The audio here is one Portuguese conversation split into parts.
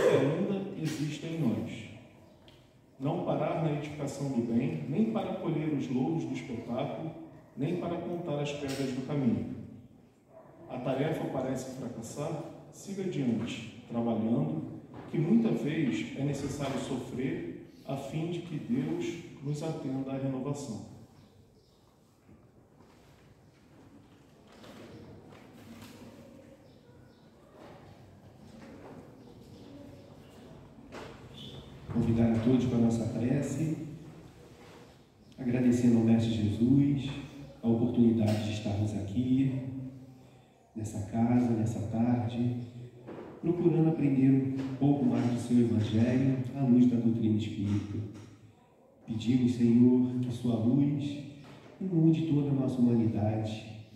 ainda existe em nós. Não parar na edificação do bem, nem para colher os louros do espetáculo, nem para contar as pedras do caminho. A tarefa parece fracassar? Siga adiante, trabalhando, que muita vez é necessário sofrer a fim de que Deus nos atenda à renovação. Convidar a todos para a nossa prece, agradecendo ao Mestre Jesus a oportunidade de estarmos aqui, nessa casa, nessa tarde, procurando aprender um pouco mais do seu Evangelho à luz da doutrina espírita. Pedimos, Senhor, que sua luz inunde toda a nossa humanidade,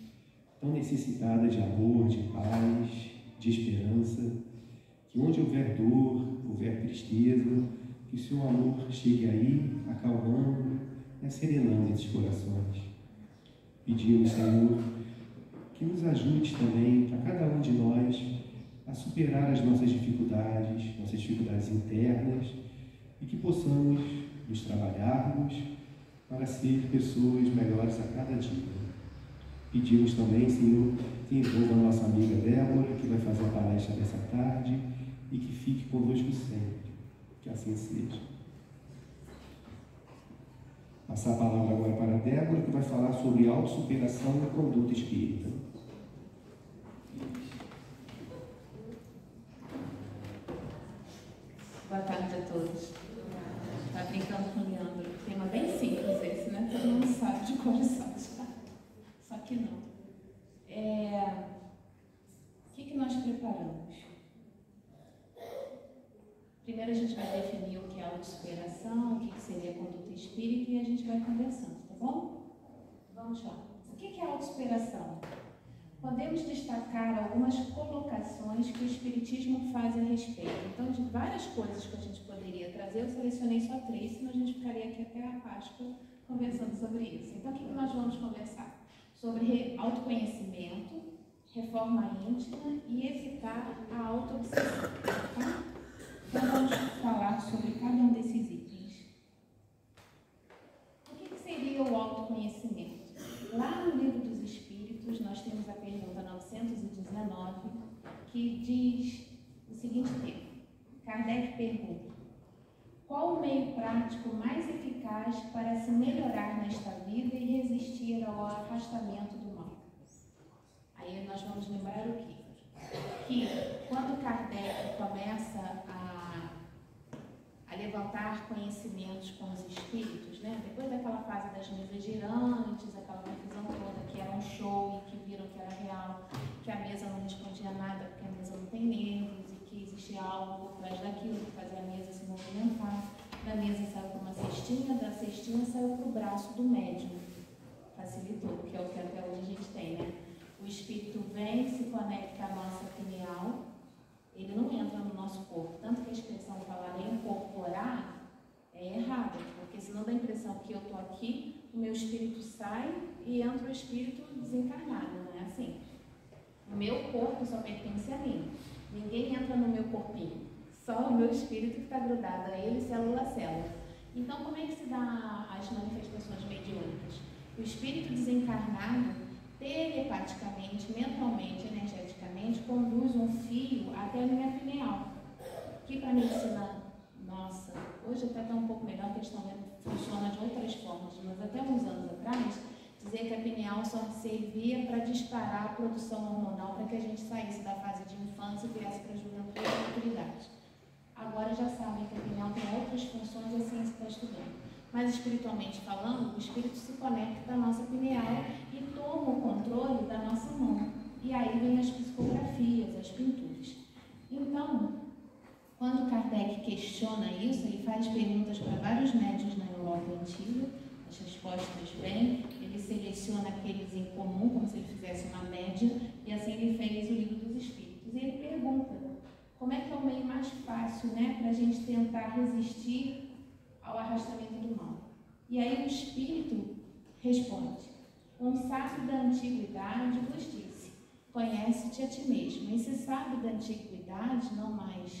tão necessitada de amor, de paz, de esperança, que onde houver dor, houver tristeza, que o seu amor chegue aí, acalmando e serenando esses corações. Pedimos, Senhor, que nos ajude também, a cada um de nós, a superar as nossas dificuldades internas, e que possamos nos trabalharmos para ser pessoas melhores a cada dia. Pedimos também, Senhor, que envolva a nossa amiga Débora, que vai fazer a palestra dessa tarde, e que fique conosco sempre. Que assim seja. Passar a palavra agora para a Débora, que vai falar sobre autossuperação e conduta espírita. Boa tarde a todos. Está brincando com o Leandro. Tema bem simples esse, né? Todo mundo sabe de cor e salto, tá? Só que não. O que nós preparamos? Primeiro a gente vai definir o que é autossuperação, o que seria conduta espírita, e a gente vai conversando, tá bom? Vamos lá. O que é autossuperação? Podemos destacar algumas colocações que o Espiritismo faz a respeito. Então, de várias coisas que a gente poderia trazer, eu selecionei só 3, senão a gente ficaria aqui até a Páscoa conversando sobre isso. Então, o que nós vamos conversar? Sobre autoconhecimento, reforma íntima e evitar a autoobsessão. Tá? Então, vamos falar sobre cada um desses itens. O que seria o autoconhecimento? Lá no Livro dos Espíritos, nós temos a pergunta 919, que diz o seguinte tema. Kardec pergunta: qual o meio prático mais eficaz para se melhorar nesta vida e resistir ao arrastamento do mal? Aí nós vamos lembrar o quê? Que quando Kardec começa a levantar conhecimentos com os espíritos, né? Depois daquela fase das mesas girantes, aquela confusão toda, que era um show e que viram que era real, que a mesa não respondia nada porque a mesa não tem nervos e que existia algo por trás daquilo que fazia a mesa se movimentar. Da mesa saiu para uma cestinha, da cestinha saiu para o braço do médium. Facilitou, que é o que até hoje a gente tem, né? O espírito vem, se conecta à nossa pineal, ele não entra no nosso corpo. Tanto que a expressão falar incorporar é errada, porque senão dá a impressão que eu estou aqui, o meu espírito sai e entra o espírito desencarnado, não é assim? O meu corpo só pertence a mim. Ninguém entra no meu corpinho. Só o meu espírito que está grudado a ele, célula a célula. Então, como é que se dá as manifestações mediúnicas? O espírito desencarnado, telepaticamente, mentalmente, energeticamente, conduz um fio até a minha pineal, que para a medicina nossa, hoje até está um pouco melhor, porque eles estão vendo que funciona de outras formas, mas até uns anos atrás, dizer que a pineal só servia para disparar a produção hormonal para que a gente saísse da fase de infância e viesse para a juventude e maturidade. Agora já sabem que a pineal tem outras funções e a ciência está estudando. Mas espiritualmente falando, o espírito se conecta à nossa pineal e toma o controle da nossa mão. E aí vem as psicografias, as pinturas. Então, quando Kardec questiona isso, ele faz perguntas para vários médiuns na Europa antiga, as respostas vêm, ele seleciona aqueles em comum, como se ele fizesse uma média, e assim ele fez o Livro dos Espíritos. E ele pergunta, como é que é o meio mais fácil, né, para a gente tentar resistir ao arrastamento do mal? E aí o Espírito responde: um sábio da antiguidade vos disse, conhece-te a ti mesmo. Esse sábio da antiguidade, não mais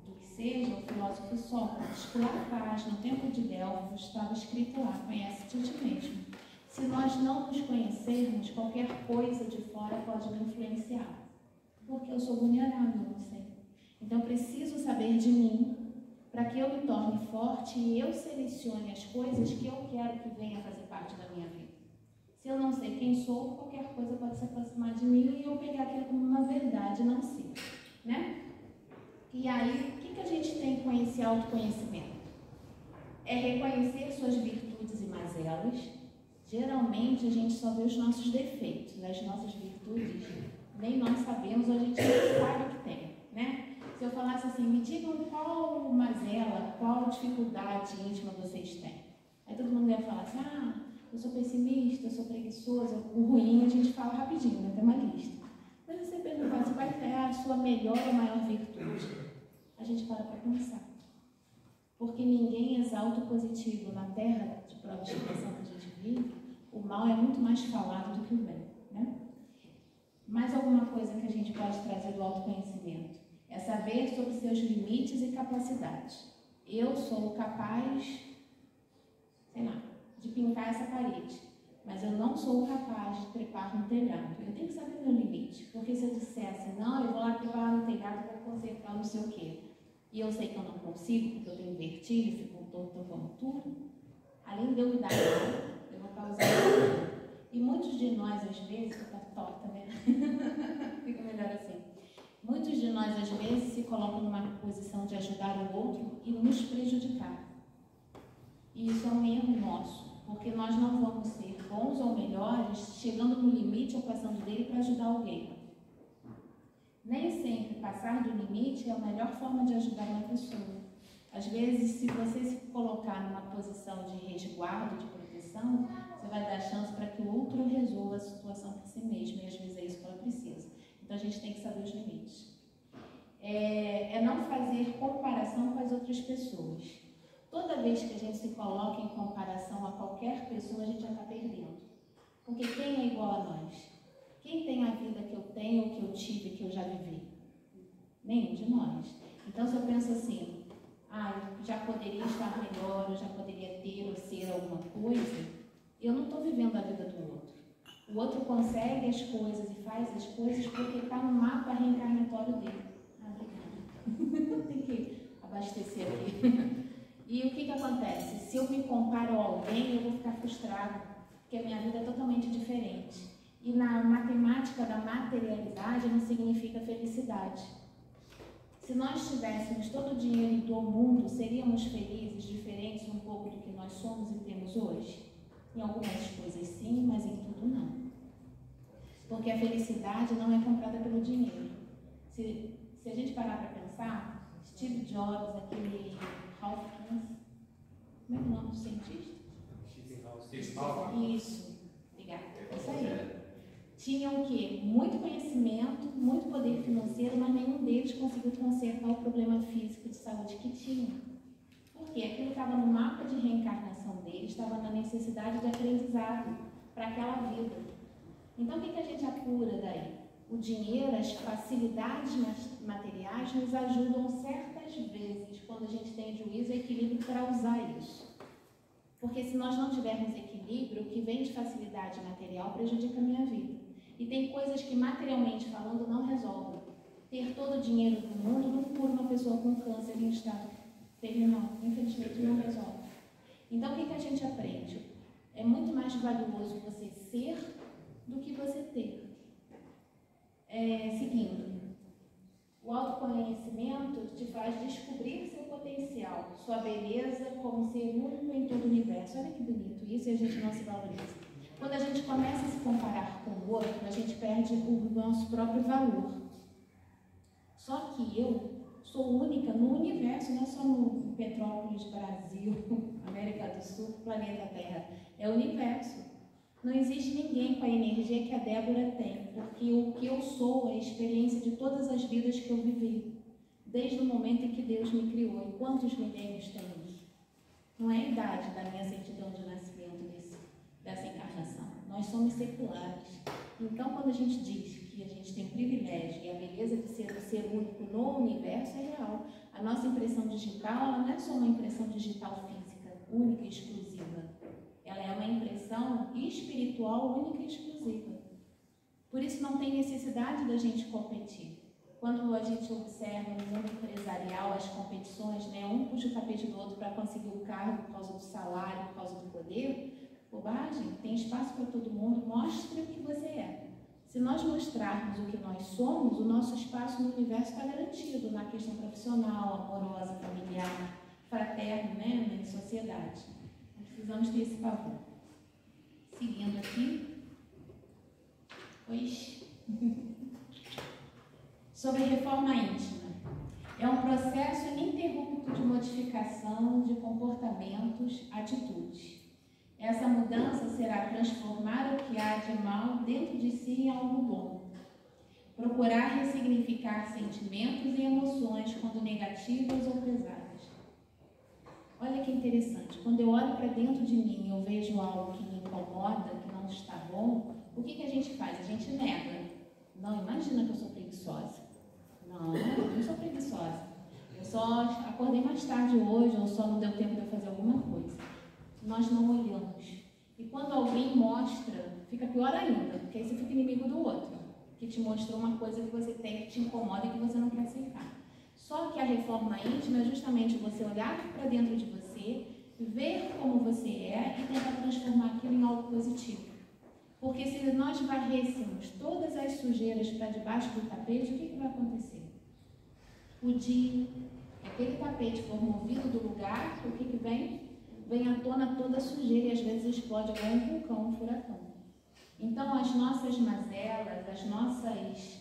do que seja o filósofo Sócrates, que lá atrás, no tempo de Delfos, estava escrito lá, conhece-te a ti mesmo. Se nós não nos conhecermos, qualquer coisa de fora pode me influenciar, porque eu sou vulnerável, não sei. Então, eu preciso saber de mim, para que eu me torne forte e eu selecione as coisas que eu quero que venha fazer parte da minha vida. Se eu não sei quem sou, qualquer coisa pode se aproximar de mim e eu pegar aquilo como uma verdade, não sei, né? E aí, o que a gente tem com esse autoconhecimento? É reconhecer suas virtudes e mazelas. Geralmente, a gente só vê os nossos defeitos, as nossas virtudes, nem nós sabemos, ou a gente não sabe o que tem, né? Se eu falasse assim, me digam qual mazela, qual dificuldade íntima vocês têm. Aí todo mundo ia falar assim, eu sou pessimista, eu sou preguiçoso, o ruim a gente fala rapidinho, né? Tem uma lista. Mas você perguntasse qual é a sua melhor ou maior virtude, a gente para pensar. Porque ninguém exalta o positivo na terra de prova de expiação que a gente vive, o mal é muito mais falado do que o bem, né? Mais alguma coisa que a gente pode trazer do autoconhecimento? É saber sobre seus limites e capacidades. Eu sou capaz, sei lá, de pintar essa parede, mas eu não sou capaz de trepar no telhado. Eu tenho que saber meu limite, porque se eu dissesse, não, eu vou lá trepar no telhado para consertar não sei o quê, e eu sei que eu não consigo, porque eu tenho vertigem, fico torta como tudo, além de eu me dar mal, eu vou causar mal. E muitos de nós, às vezes, fica torta, né? Fica melhor assim. Muitos de nós, às vezes, se colocam numa posição de ajudar o outro e nos prejudicar. E isso é um erro nosso, porque nós não vamos ser bons ou melhores chegando no limite ou passando dele para ajudar alguém. Nem sempre passar do limite é a melhor forma de ajudar uma pessoa. Às vezes, se você se colocar numa posição de resguardo, de proteção, você vai dar chance para que o outro resolva a situação por si mesmo, e às vezes é isso que ela precisa. Então, a gente tem que saber os limites. É não fazer comparação com as outras pessoas. Toda vez que a gente se coloca em comparação a qualquer pessoa, a gente já está perdendo. Porque quem é igual a nós? Quem tem a vida que eu tenho, que eu tive, que eu já vivi? Nenhum de nós. Então, se eu penso assim, eu já poderia estar melhor, eu já poderia ter ou ser alguma coisa, eu não estou vivendo a vida do outro. O outro consegue as coisas e faz as coisas porque está no mapa reencarnatório dele. Obrigada. Tem que abastecer aqui. E o que acontece? Se eu me comparo a alguém, eu vou ficar frustrada, porque a minha vida é totalmente diferente. E na matemática da materialidade não significa felicidade. Se nós tivéssemos todo o dinheiro do mundo, seríamos felizes, diferentes um pouco do que nós somos e temos hoje? Em algumas coisas sim, mas em tudo não. Porque a felicidade não é comprada pelo dinheiro. Se a gente parar para pensar, Steve Jobs, aquele Ralph Kins, como é que é o nome do cientista? Isso, obrigada. Isso aí. Tinham o quê? Muito conhecimento, muito poder financeiro, mas nenhum deles conseguiu consertar o problema físico de saúde que tinha. Porque aquilo estava no mapa de reencarnação deles, estava na necessidade de aprendizado para aquela vida. Então, o que a gente apura daí? O dinheiro, as facilidades materiais nos ajudam certas vezes, quando a gente tem juízo e equilíbrio para usar isso. Porque se nós não tivermos equilíbrio, o que vem de facilidade material prejudica a minha vida. E tem coisas que, materialmente falando, não resolvem. Ter todo o dinheiro do mundo não cura uma pessoa com câncer em estado terminal. Infelizmente, não resolve. Então, o que a gente aprende? É muito mais valioso você ser do que você ter. Seguindo, o autoconhecimento te faz descobrir seu potencial, sua beleza como ser único em todo o universo. Olha que bonito isso, e a gente não se valoriza. Quando a gente começa a se comparar com o outro, a gente perde o nosso próprio valor. Só que eu sou única no universo, não é só no Petrópolis, Brasil, América do Sul, planeta Terra. É o universo. Não existe ninguém com a energia que a Débora tem, porque o que eu sou é a experiência de todas as vidas que eu vivi, desde o momento em que Deus me criou. E quantos milênios tem isso? Não é a idade da minha certidão de nascimento dessa encarnação. Nós somos seculares. Então, quando a gente diz que a gente tem privilégio e a beleza de ser um ser único no universo, é real. A nossa impressão impressão digital, ela não é só uma impressão digital física, única e exclusiva. Ela é uma impressão espiritual única e exclusiva. Por isso não tem necessidade da gente competir. Quando a gente observa no mundo empresarial as competições, né, um puxa o tapete do outro para conseguir o cargo por causa do salário, por causa do poder, bobagem, tem espaço para todo mundo, mostre o que você é. Se nós mostrarmos o que nós somos, o nosso espaço no universo está garantido na questão profissional, amorosa, familiar, fraterna, né, em sociedade. Nós precisamos ter esse favor. Seguindo aqui. Pois. Sobre reforma íntima. É um processo ininterrupto de modificação de comportamentos, atitudes. Essa mudança será transformar o que há de mal dentro de si em algo bom. Procurar ressignificar sentimentos e emoções quando negativas ou pesadas. Olha que interessante. Quando eu olho para dentro de mim e eu vejo algo que me incomoda, que não está bom, o que a gente faz? A gente nega. Não, imagina que eu sou preguiçosa. Não, eu não sou preguiçosa. Eu só acordei mais tarde hoje, ou só não deu tempo de eu fazer alguma coisa. Nós não olhamos. E quando alguém mostra, fica pior ainda, porque aí você fica inimigo do outro, que te mostrou uma coisa que você tem, que te incomoda e que você não quer aceitar. Só que a reforma íntima é justamente você olhar para dentro de você, ver como você é e tentar transformar aquilo em algo positivo. Porque se nós varrêssemos todas as sujeiras para debaixo do tapete, o que vai acontecer? O dia que aquele tapete for movido do lugar, o que vem? Vem à tona toda a sujeira e às vezes explode igual um vulcão, um furacão. Então, as nossas mazelas, as nossas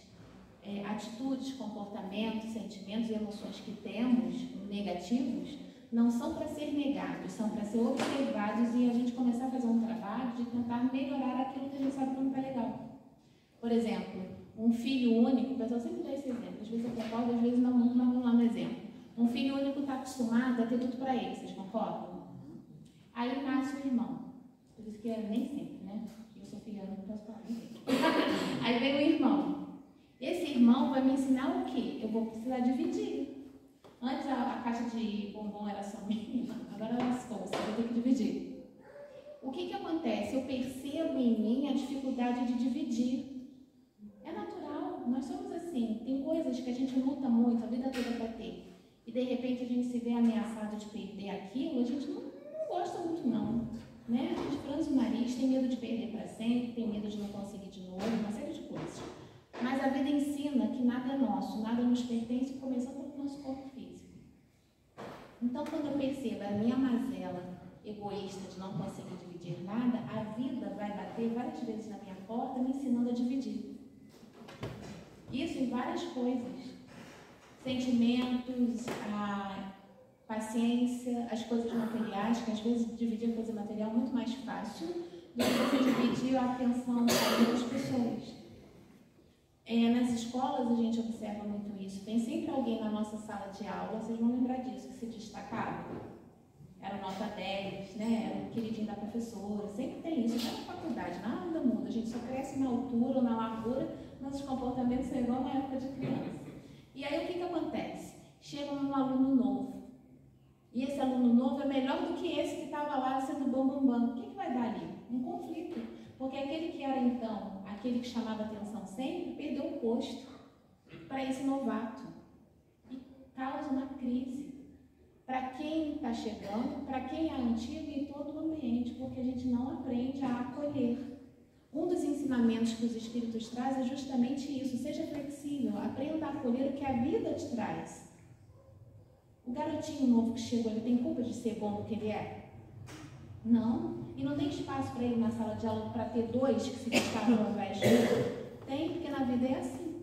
atitudes, comportamentos, sentimentos e emoções que temos negativos, não são para ser negados, são para ser observados e a gente começar a fazer um trabalho de tentar melhorar aquilo que a gente sabe que não está legal. Por exemplo, um filho único, o pessoal sempre dá esse exemplo, às vezes eu concordo, às vezes não, mas vamos lá no exemplo. Um filho único está acostumado a ter tudo para ele, vocês concordam? Aí nasce o irmão, por isso que é nem sempre, né? Eu sou filha única, não posso falar ninguém. Aí vem o irmão. Esse irmão vai me ensinar o quê? Eu vou precisar dividir. Antes a caixa de bombom era só minha, agora lascou, você vai ter que dividir. O que acontece? Eu percebo em mim a dificuldade de dividir. É natural, nós somos assim. Tem coisas que a gente luta muito a vida toda para ter. E de repente a gente se vê ameaçado de perder aquilo, a gente não gosta muito não. Né? A gente franze o nariz, tem medo de perder para sempre, tem medo de não conseguir de novo, uma série de coisas. Mas a vida ensina que nada é nosso, nada nos pertence, começando pelo nosso corpo físico. Então, quando eu percebo a minha mazela egoísta de não conseguir dividir nada, a vida vai bater várias vezes na minha porta me ensinando a dividir. Isso em várias coisas. Sentimentos, a paciência, as coisas materiais, que às vezes dividir a coisa material é muito mais fácil do que você dividir a atenção das outras pessoas. Nas escolas a gente observa muito isso. Tem sempre alguém na nossa sala de aula, vocês vão lembrar disso, que se destacava. Era nota 10, né? Era o queridinho da professora. Sempre tem isso, até na faculdade, nada muda. A gente só cresce na altura ou na largura, nossos comportamentos são igual na época de criança. E aí o que acontece? Chega um aluno novo. E esse aluno novo é melhor do que esse que estava lá sendo bam. O que vai dar ali? Um conflito. Porque aquele que era então, aquele que chamava atenção sempre, perdeu o posto para esse novato. E causa uma crise. Para quem está chegando, para quem é antigo e todo o ambiente, porque a gente não aprende a acolher. Um dos ensinamentos que os Espíritos trazem é justamente isso. Seja flexível, aprenda a acolher o que a vida te traz. O garotinho novo que chegou, ele tem culpa de ser bom do que ele é? Não. E não tem espaço para ele na sala de aula para ter dois que se destacam ao invés de um? Tem, porque na vida é assim.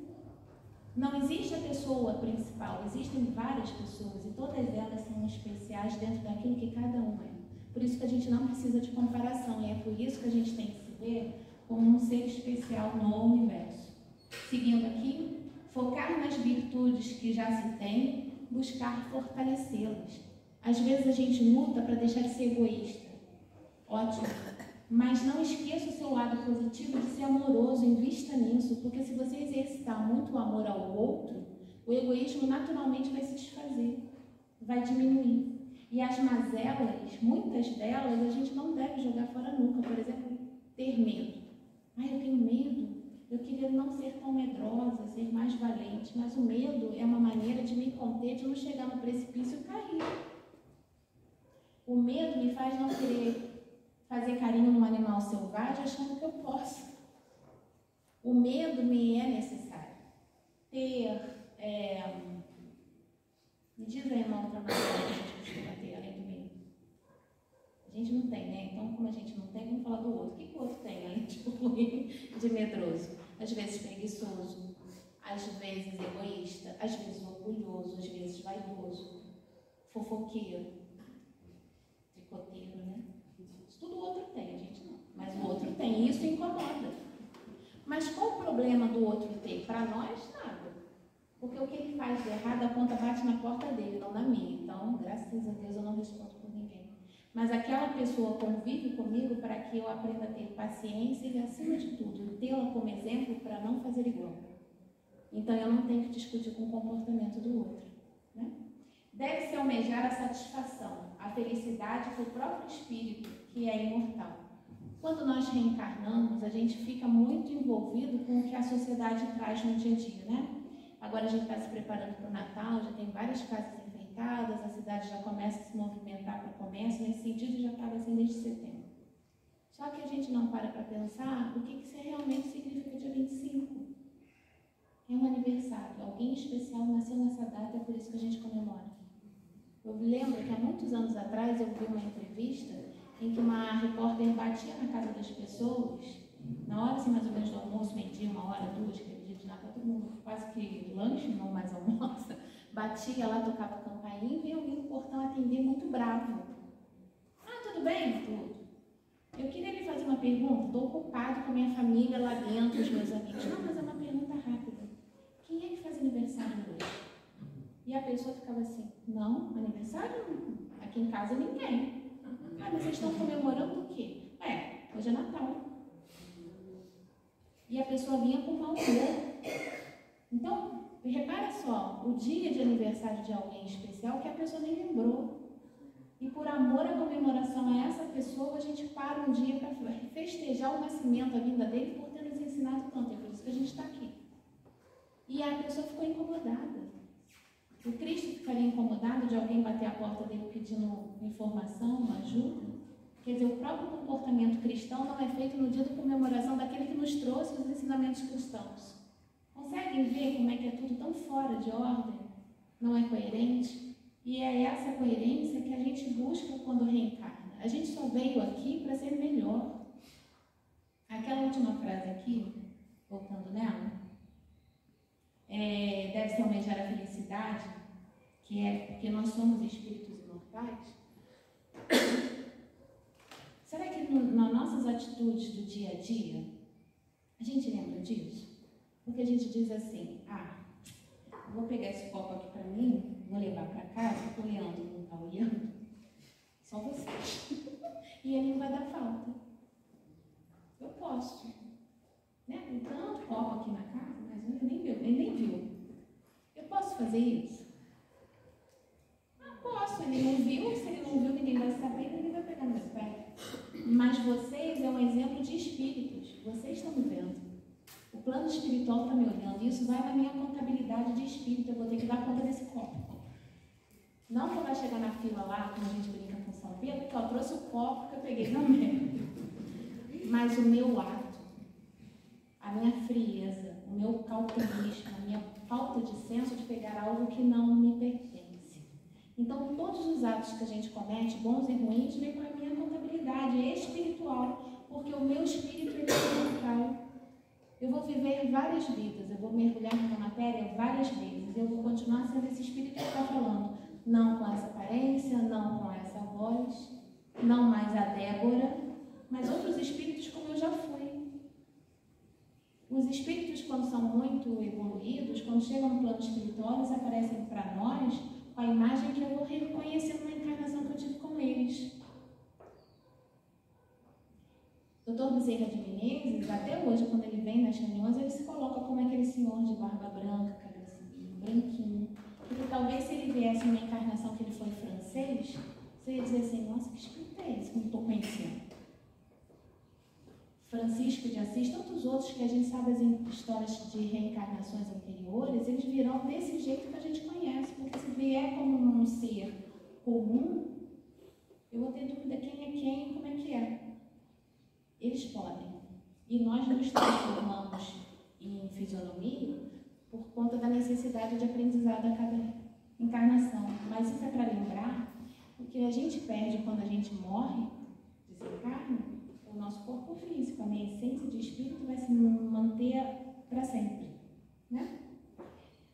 Não existe a pessoa principal, existem várias pessoas e todas elas são especiais dentro daquilo que cada um é. Por isso que a gente não precisa de comparação e é por isso que a gente tem que se ver como um ser especial no universo. Seguindo aqui, focar nas virtudes que já se tem, buscar fortalecê-las. Às vezes a gente luta para deixar de ser egoísta. Ótimo. Mas não esqueça o seu lado positivo de ser amoroso, invista nisso, porque se você exercitar muito o amor ao outro, o egoísmo naturalmente vai se desfazer. vai diminuir. E as mazelas, muitas delas, a gente não deve jogar fora nunca. Por exemplo, ter medo. Eu tenho medo. Eu queria não ser tão medrosa, ser mais valente. Mas o medo é uma maneira de me conter, de não chegar no precipício e cair. O medo me faz não querer fazer carinho num animal selvagem achando que eu posso. O medo me é necessário. Me diz aí uma outra maneira que a gente costuma ter, além do medo. A gente não tem, né? Então, como a gente não tem, vamos falar do outro. O que o outro tem, além de medroso? Às vezes preguiçoso, às vezes egoísta, às vezes orgulhoso, às vezes vaidoso, fofoqueiro, tricoteiro, né? Isso tudo o outro tem, a gente não. Mas o outro tem, e isso incomoda. Mas qual o problema do outro ter? Para nós, nada. Porque o que ele faz de errado, a conta bate na porta dele, não na minha. Então, graças a Deus, eu não respondo por ninguém. Mas aquela pessoa convive comigo para que eu aprenda a ter paciência e, acima de tudo, tê-la como exemplo para não fazer igual. Então, eu não tenho que discutir com o comportamento do outro. Né? Deve-se almejar a satisfação, a felicidade do próprio espírito, que é imortal. Quando nós reencarnamos, a gente fica muito envolvido com o que a sociedade traz no dia a dia, né? Agora a gente está se preparando para o Natal, já tem várias casas enfeitadas, a cidade já começa a se movimentar para o comércio, nesse sentido já estava assim desde setembro. Só que a gente não para pensar o que isso realmente significa dia 25. É um aniversário, alguém especial nasceu nessa data, é por isso que a gente comemora. Eu lembro que há muitos anos atrás eu vi uma entrevista em que uma repórter batia na casa das pessoas, na hora assim, mais ou menos do almoço, meio-dia, 1h, 2, que é dia de Natal, todo mundo quase que lanche, não mais almoça, batia lá, tocava a campainha e veio alguém no portão atender muito bravo. Tudo bem? Tudo. Eu queria lhe fazer uma pergunta, estou ocupado com a minha família lá dentro, os meus amigos. Não, mas é uma pergunta rápida. Quem é que faz aniversário hoje? E a pessoa ficava assim, não, aniversário não. Aqui em casa ninguém. Mas vocês estão comemorando o quê? Hoje é Natal. E a pessoa vinha com mau humor. Então, repara só, o dia de aniversário de alguém especial que a pessoa nem lembrou. E por amor à comemoração a essa pessoa, a gente para um dia para festejar o nascimento, a vinda dele, por ter nos ensinado tanto. É por isso que a gente está aqui. E a pessoa ficou incomodada. O Cristo ficaria incomodado de alguém bater a porta dele pedindo informação, ajuda? Quer dizer, o próprio comportamento cristão não é feito no dia da comemoração daquele que nos trouxe os ensinamentos cristãos. Conseguem ver como é que é tudo tão fora de ordem? Não é coerente? E é essa coerência que a gente busca quando reencarna. A gente só veio aqui para ser melhor. Aquela última frase aqui, voltando nela, deve-se almejar a felicidade, que é porque nós somos espíritos imortais. Será que nas nossas atitudes do dia a dia, a gente lembra disso? Porque a gente diz assim, vou pegar esse copo aqui para mim, vou levar para casa, porque o Leandro não está olhando, só você. E ele não vai dar falta. Eu posso. Né? Tem tanto copo aqui na casa, mas ele nem viu. Eu posso fazer isso? Posso, ele não viu, se ele não viu, ninguém vai saber, ninguém vai pegar no meu pé. Mas vocês é um exemplo de espíritos, vocês estão me vendo. O plano espiritual está me olhando, e isso vai na minha contabilidade de espírito, eu vou ter que dar conta desse copo. Não que eu vá chegar na fila lá, como a gente brinca com São Pedro, que eu trouxe o copo que eu peguei na mesa. Mas o meu ato, a minha frieza, o meu cautelismo, a minha falta de senso de pegar algo que não me pertence. Então, todos os atos que a gente comete, bons e ruins, vêm com a minha contabilidade espiritual, porque o meu espírito é imortal. Eu vou viver várias vidas, eu vou mergulhar na matéria várias vezes, eu vou continuar sendo esse espírito que está falando, não com essa aparência, não com essa voz, não mais a Débora, mas outros espíritos como eu já fui. Os espíritos, quando são muito evoluídos, quando chegam no plano espiritual, eles aparecem para nós com a imagem que eu vou reconhecendo na encarnação que eu tive com eles. Dr. Bezerra de Menezes, até hoje, quando ele vem nas reuniões, ele se coloca como aquele senhor de barba branca, cabecinho, branquinho. Porque talvez se ele viesse uma encarnação encarnação que ele foi francês, você ia dizer assim, nossa, que espírito é esse que eu não estou conhecendo? Francisco de Assis, tantos outros que a gente sabe as histórias de reencarnações anteriores, eles virão desse jeito que a gente conhece, porque se vier como um ser comum, eu vou ter dúvida quem é quem e como é que é. Eles podem. E nós nos transformamos em fisionomia por conta da necessidade de aprendizado a cada encarnação. Mas isso é para lembrar o que a gente perde quando a gente morre, desencarna, o nosso corpo físico, a minha essência de espírito vai se manter para sempre, né?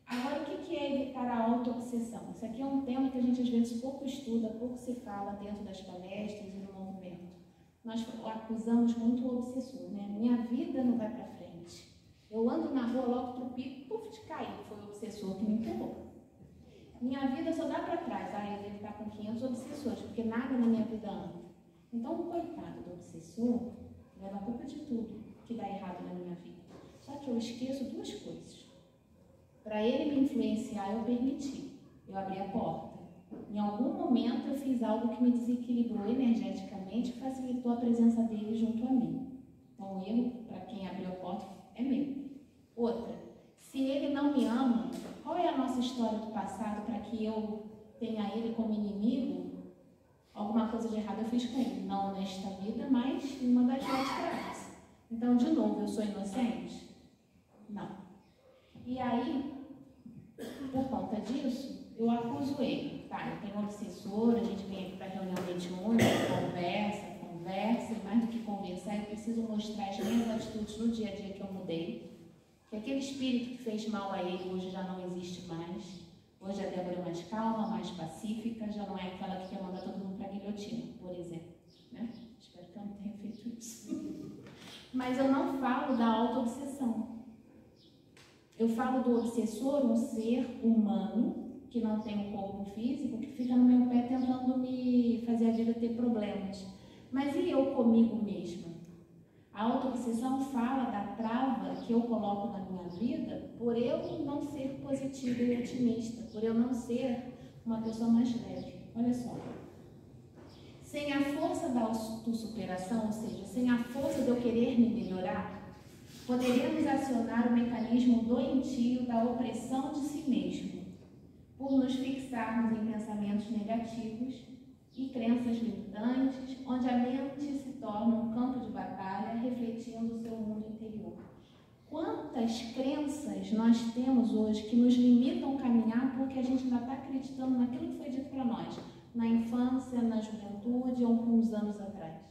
Agora, o que é evitar a auto-obsessão? Isso aqui é um tema que a gente às vezes pouco estuda, pouco se fala dentro das palestras e no movimento. Nós acusamos muito o obsessor, né? Minha vida não vai para frente. Eu ando na rua, logo tropico, puf, de cair. Foi o obsessor que me empurrou. Minha vida só dá para trás. Eu devo estar com 500 obsessores, porque nada na minha vida anda. Então, o coitado do obsessor leva a culpa de tudo que dá errado na minha vida. Só que eu esqueço duas coisas. Para ele me influenciar, eu permiti. Eu abri a porta. Em algum momento, eu fiz algo que me desequilibrou energeticamente e facilitou a presença dele junto a mim. Então, o erro, para quem abriu a porta, é meu. Outra, se ele não me ama, qual é a nossa história do passado para que eu tenha ele como inimigo? Alguma coisa de errado eu fiz com ele. Não nesta vida, mas em uma das vidas atrás. Então, de novo, eu sou inocente? Não. E aí, por conta disso, eu acuso ele. Tá, eu tenho um obsessor, a gente vem aqui para reunião mediúnica, conversa, e mais do que conversar, eu preciso mostrar as minhas atitudes no dia a dia que eu mudei. Que aquele espírito que fez mal a ele hoje já não existe mais. Hoje a Débora é mais calma, mais pacífica, já não é aquela que quer mandar todo mundo para a guilhotina, por exemplo. Né? Espero que eu não tenha feito isso. Mas eu não falo da auto-obsessão. Eu falo do obsessor, um ser humano que não tem um corpo físico, que fica no meu pé tentando me fazer a vida ter problemas. Mas e eu comigo mesma? A auto-obsessão fala da trava que eu coloco na minha vida por eu não ser positiva e otimista, por eu não ser uma pessoa mais leve. Olha só. Sem a força da autossuperação, ou seja, sem a força de eu querer me melhorar, poderíamos acionar o mecanismo doentio da opressão de si mesmo, por nos fixarmos em pensamentos negativos e crenças limitantes, onde a mente se torna um campo de batalha, refletindo o seu mundo interior. Quantas crenças nós temos hoje que nos limitam a caminhar porque a gente ainda está acreditando naquilo que foi dito para nós, na infância, na juventude ou uns anos atrás?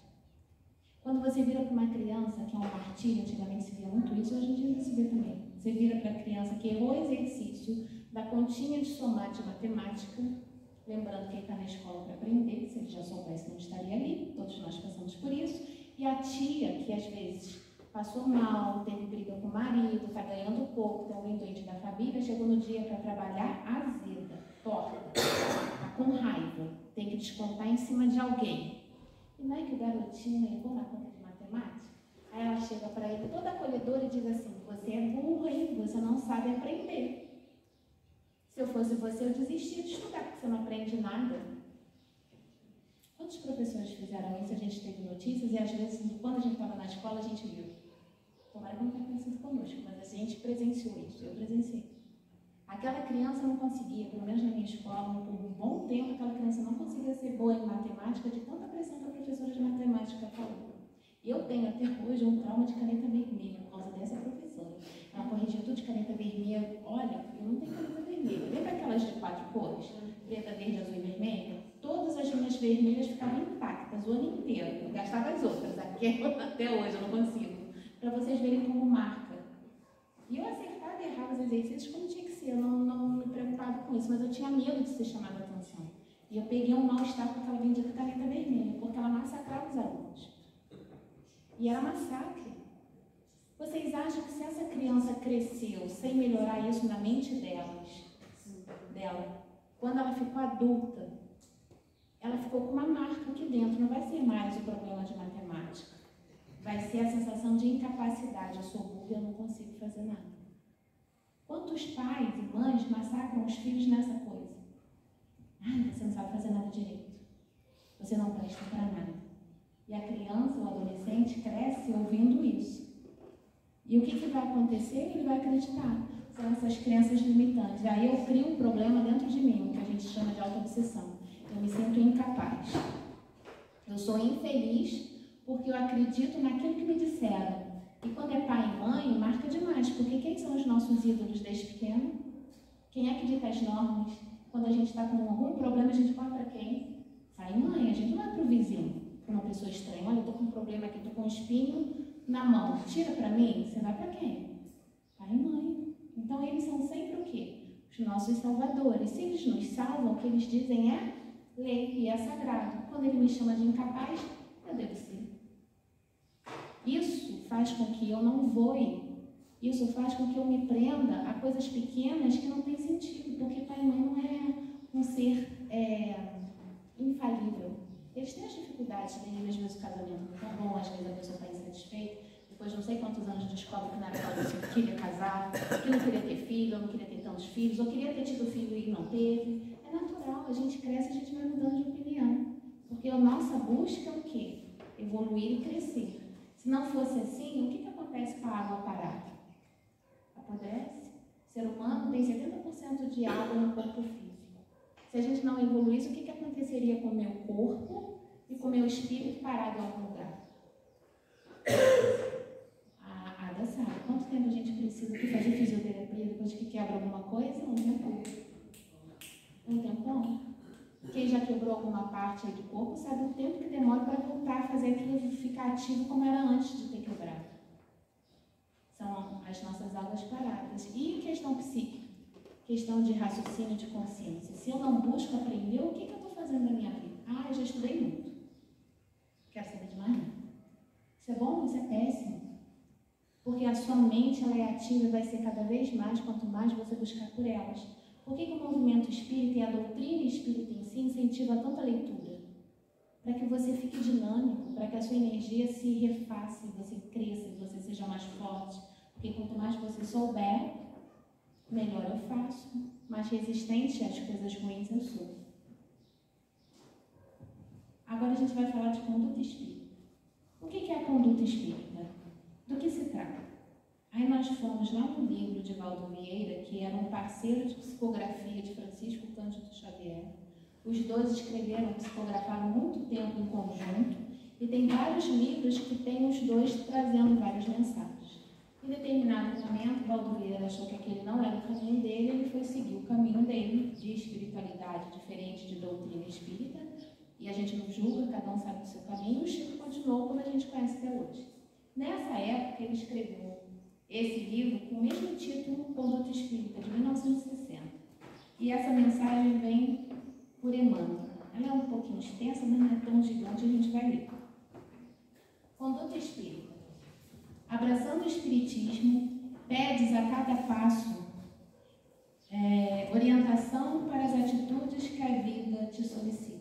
Quando você vira para uma criança, que é um martírio, antigamente se via muito isso, hoje em dia ainda se vê também. Você vira para a criança que errou o exercício da continha de somar de matemática, lembrando que ele está na escola para aprender, se ele já soubesse não estaria ali, todos nós passamos por isso, e a tia, que às vezes passou mal, teve briga com o marido, está ganhando pouco, tem alguém doente da família, chegou no dia para trabalhar azeda, torta, está com raiva, tem que descontar em cima de alguém. E não é que o garotinho errou na conta de matemática? Aí ela chega para ele toda acolhedora e diz assim, você é burro, hein? Você não sabe aprender. Se eu fosse você, eu desistia de estudar, porque você não aprende nada. Quantos professores fizeram isso? A gente teve notícias e às vezes, quando a gente estava na escola, a gente viu. Tomara que não tenha acontecido conosco, mas a gente presenciou isso, eu presenciei. Aquela criança não conseguia, pelo menos na minha escola, por um bom tempo, aquela criança não conseguia ser boa em matemática de tanta pressão que a professora de matemática falou. E eu tenho até hoje um trauma de caneta vermelha por causa dessa professora. Ela corrigia tudo de caneta vermelha. Olha, eu não tenho caneta vermelha. Lembra aquelas de 4 cores? Preta, verde, azul e vermelha? Todas as minhas vermelhas ficavam intactas o ano inteiro. Eu gastava as outras. Aquela até hoje eu não consigo. Para vocês verem como marca. E eu acertava e errava os exercícios como tinha que ser. Eu não me preocupava com isso, mas eu tinha medo de ser chamada a atenção. E eu peguei um mal-estar com aquela bendita caneta vermelha, porque ela massacrava os alunos. E era massacre. Vocês acham que se essa criança cresceu sem melhorar isso na mente dela, quando ela ficou adulta, ela ficou com uma marca aqui dentro, não vai ser mais o problema de matemática. Vai ser a sensação de incapacidade. Eu sou burra e eu não consigo fazer nada. Quantos pais e mães massacram os filhos nessa coisa? você não sabe fazer nada direito. Você não presta para nada. E a criança, o adolescente, cresce ouvindo isso. E o que vai acontecer? Ele vai acreditar. São essas crenças limitantes. Aí eu crio um problema dentro de mim, o que a gente chama de auto-obsessão. Eu me sinto incapaz. Eu sou infeliz porque eu acredito naquilo que me disseram. E quando é pai e mãe, marca demais. Porque quem são os nossos ídolos desde pequeno? Quem é que dita as normas? Quando a gente está com algum problema, a gente vai para quem? Pai e mãe. A gente não vai para o vizinho, para uma pessoa estranha. Olha, eu estou com um problema aqui, estou com um espinho na mão. Tira para mim. Você vai para quem? Pai e mãe. Então, eles são sempre o quê? Os nossos salvadores. Se eles nos salvam, o que eles dizem é lei e é sagrado. Quando ele me chama de incapaz, eu devo ser. Isso faz com que eu não voe. Isso faz com que eu me prenda a coisas pequenas que não têm sentido, porque pai e mãe não é um ser infalível. Eles têm as dificuldades, tem às vezes o casamento não tá bom, às vezes a pessoa está insatisfeita, depois de não sei quantos anos descobre que não era aquela pessoa que queria casar, que não queria ter filho, ou não queria ter tantos filhos, ou queria ter tido filho e não teve. É natural, a gente cresce, a gente vai mudando de opinião. Porque a nossa busca é o quê? Evoluir e crescer. Se não fosse assim, o que acontece com a água parada? Apodrece. O ser humano tem 70% de água no corpo físico. Se a gente não evoluísse, o que aconteceria com o meu corpo e com o meu espírito parado em algum lugar? A Ada sabe. Quanto tempo a gente precisa de fazer fisioterapia depois que quebra alguma coisa? Um tempo. Um tempão. Quem já quebrou alguma parte aí do corpo sabe o tempo que demora para voltar a fazer aquilo ficar ativo como era antes de ter quebrado. São as nossas águas paradas. E questão psíquica? Questão de raciocínio, de consciência. Se eu não busco aprender, o que eu estou fazendo na minha vida? Ah, eu já estudei muito. Quero saber de mais nada. Isso é bom? Isso é péssimo. Porque a sua mente ela é ativa e vai ser cada vez mais, quanto mais você buscar por elas. Por que o movimento espírita e a doutrina espírita em si incentiva tanta leitura? Para que você fique dinâmico, para que a sua energia se refaça, você cresça, você seja mais forte. Porque quanto mais você souber, melhor eu faço, mais resistente às coisas ruins eu sou. Agora a gente vai falar de conduta espírita. O que é a conduta espírita? Do que se trata? Aí nós fomos lá no livro de Valdo Vieira, que era um parceiro de psicografia de Francisco Cândido Xavier. Os dois escreveram, psicografaram muito tempo em conjunto, e tem vários livros que tem os dois trazendo várias mensagens. Em determinado momento, Valdo Vieira achou que aquele não era o caminho dele, ele foi seguir o caminho dele, de espiritualidade diferente de doutrina espírita, e a gente não julga, cada um sabe o seu caminho, o Chico continuou como a gente conhece até hoje. Nessa época, ele escreveu esse livro com o mesmo título, Conduta Espírita, de 1960. E essa mensagem vem por Emmanuel. Ela é um pouquinho extensa, mas não é tão gigante, a gente vai ler. Conduta Espírita. Abraçando o Espiritismo, pedes a cada passo orientação para as atitudes que a vida te solicita.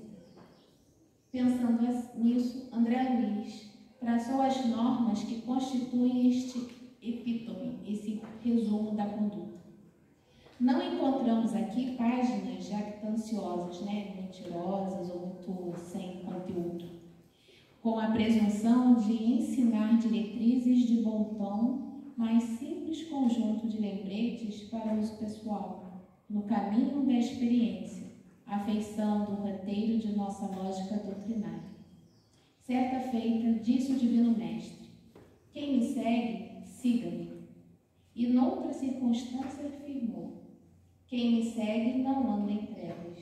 Pensando nisso, André Luiz traçou as normas que constituem este epítome, esse resumo da conduta. Não encontramos aqui páginas jactanciosas, mentirosas ou muito sem conteúdo, com a presunção de ensinar diretrizes de bom tom, mas simples conjunto de lembretes para uso pessoal, no caminho da experiência, à feição do roteiro de nossa lógica doutrinária. Certa feita, disse o Divino Mestre: quem me segue, siga-me. E noutra circunstância afirmou: quem me segue não anda em trevas.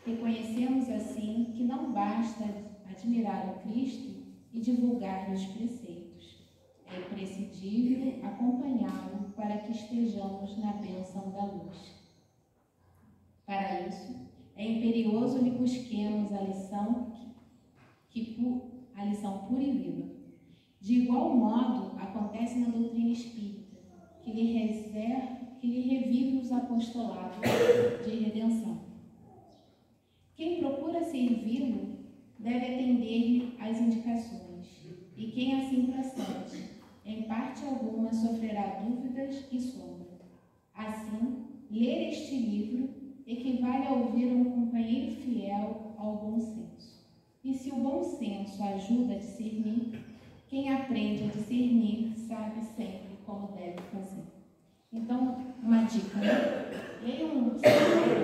Reconhecemos assim que não basta admirar o Cristo e divulgar-lhe os preceitos. É imprescindível acompanhá-lo para que estejamos na bênção da luz. Para isso, é imperioso lhe busquemos a lição a lição pura e viva. De igual modo, acontece na doutrina espírita, que lhe revive os apostolados de redenção. Quem procura servi-lo deve atender-lhe às indicações, e quem assim procede, em parte alguma sofrerá dúvidas e sombra. Assim, ler este livro equivale a ouvir um companheiro fiel Quem aprende a discernir sabe sempre como deve fazer. Então, uma dica, né? Leia um livro,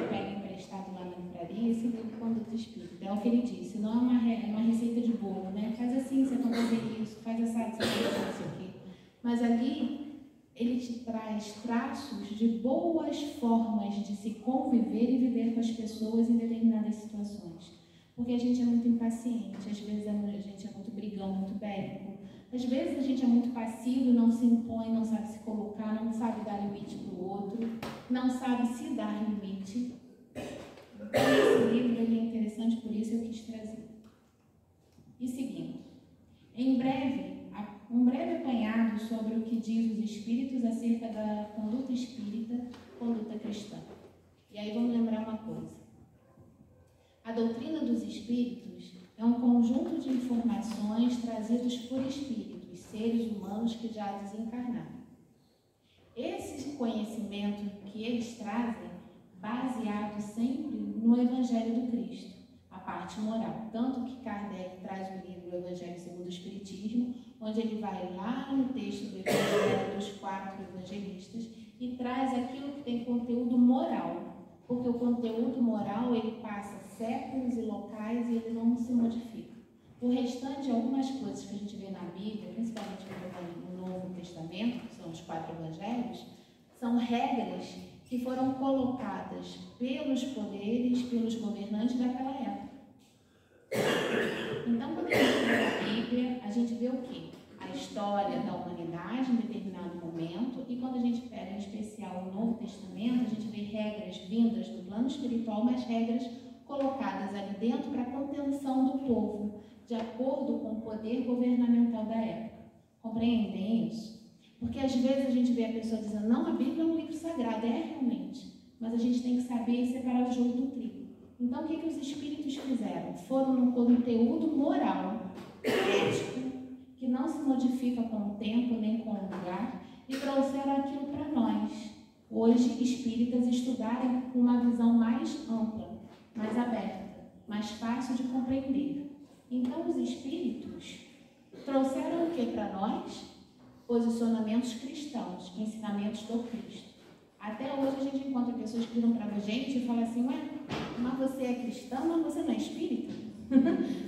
pega emprestado lá na livraria, esse livro Conduta Espírita. É o que ele disse, não é uma receita de bolo, né? Faz assim, você pode fazer isso, faz assado, você pode fazer isso aqui. Mas ali, ele te traz traços de boas formas de se conviver e viver com as pessoas em determinadas situações. Porque a gente é muito impaciente, às vezes a gente é muito brigão, muito bélico. Às vezes a gente é muito passivo, não se impõe, não sabe se colocar, não sabe dar limite para o outro, não sabe se dar limite. Esse livro ele é interessante, por isso eu quis trazer. E seguindo, em breve, um breve apanhado sobre o que diz os espíritos acerca da conduta espírita, conduta cristã. E aí vamos lembrar uma coisa. A doutrina dos espíritos é um conjunto de informações trazidos por espíritos, seres humanos que já desencarnaram. Esse conhecimento que eles trazem, baseado sempre no Evangelho do Cristo, a parte moral. Tanto que Kardec traz o livro Evangelho segundo o Espiritismo, onde ele vai lá no texto do Evangelho dos 4 evangelistas e traz aquilo que tem conteúdo moral. Porque o conteúdo moral, ele passa séculos e locais e ele não se modifica. O restante, algumas coisas que a gente vê na Bíblia, principalmente no Novo Testamento, que são os 4 evangelhos, são regras que foram colocadas pelos poderes, pelos governantes daquela época. Então, quando a gente vê a Bíblia, a gente vê o quê? A história da humanidade em determinado momento, e quando a gente pega em especial o Novo Testamento, a gente vê regras vindas do plano espiritual, mas regras colocadas ali dentro para a contenção do povo, de acordo com o poder governamental da época. Compreendem isso? Porque às vezes a gente vê a pessoa dizendo, não, a Bíblia é um livro sagrado, é realmente, mas a gente tem que saber separar o joio do trigo. Então, o que os espíritos fizeram? Foram num conteúdo moral, ético, que não se modifica com o tempo nem com o lugar, e trouxeram aquilo para nós, hoje espíritas, estudarem com uma visão mais ampla, mais aberta, mais fácil de compreender. Então, os espíritos trouxeram o que para nós? Posicionamentos cristãos, ensinamentos do Cristo. Até hoje a gente encontra pessoas que viram para a gente e falam assim, ué, mas você é cristão, mas você não é espírita?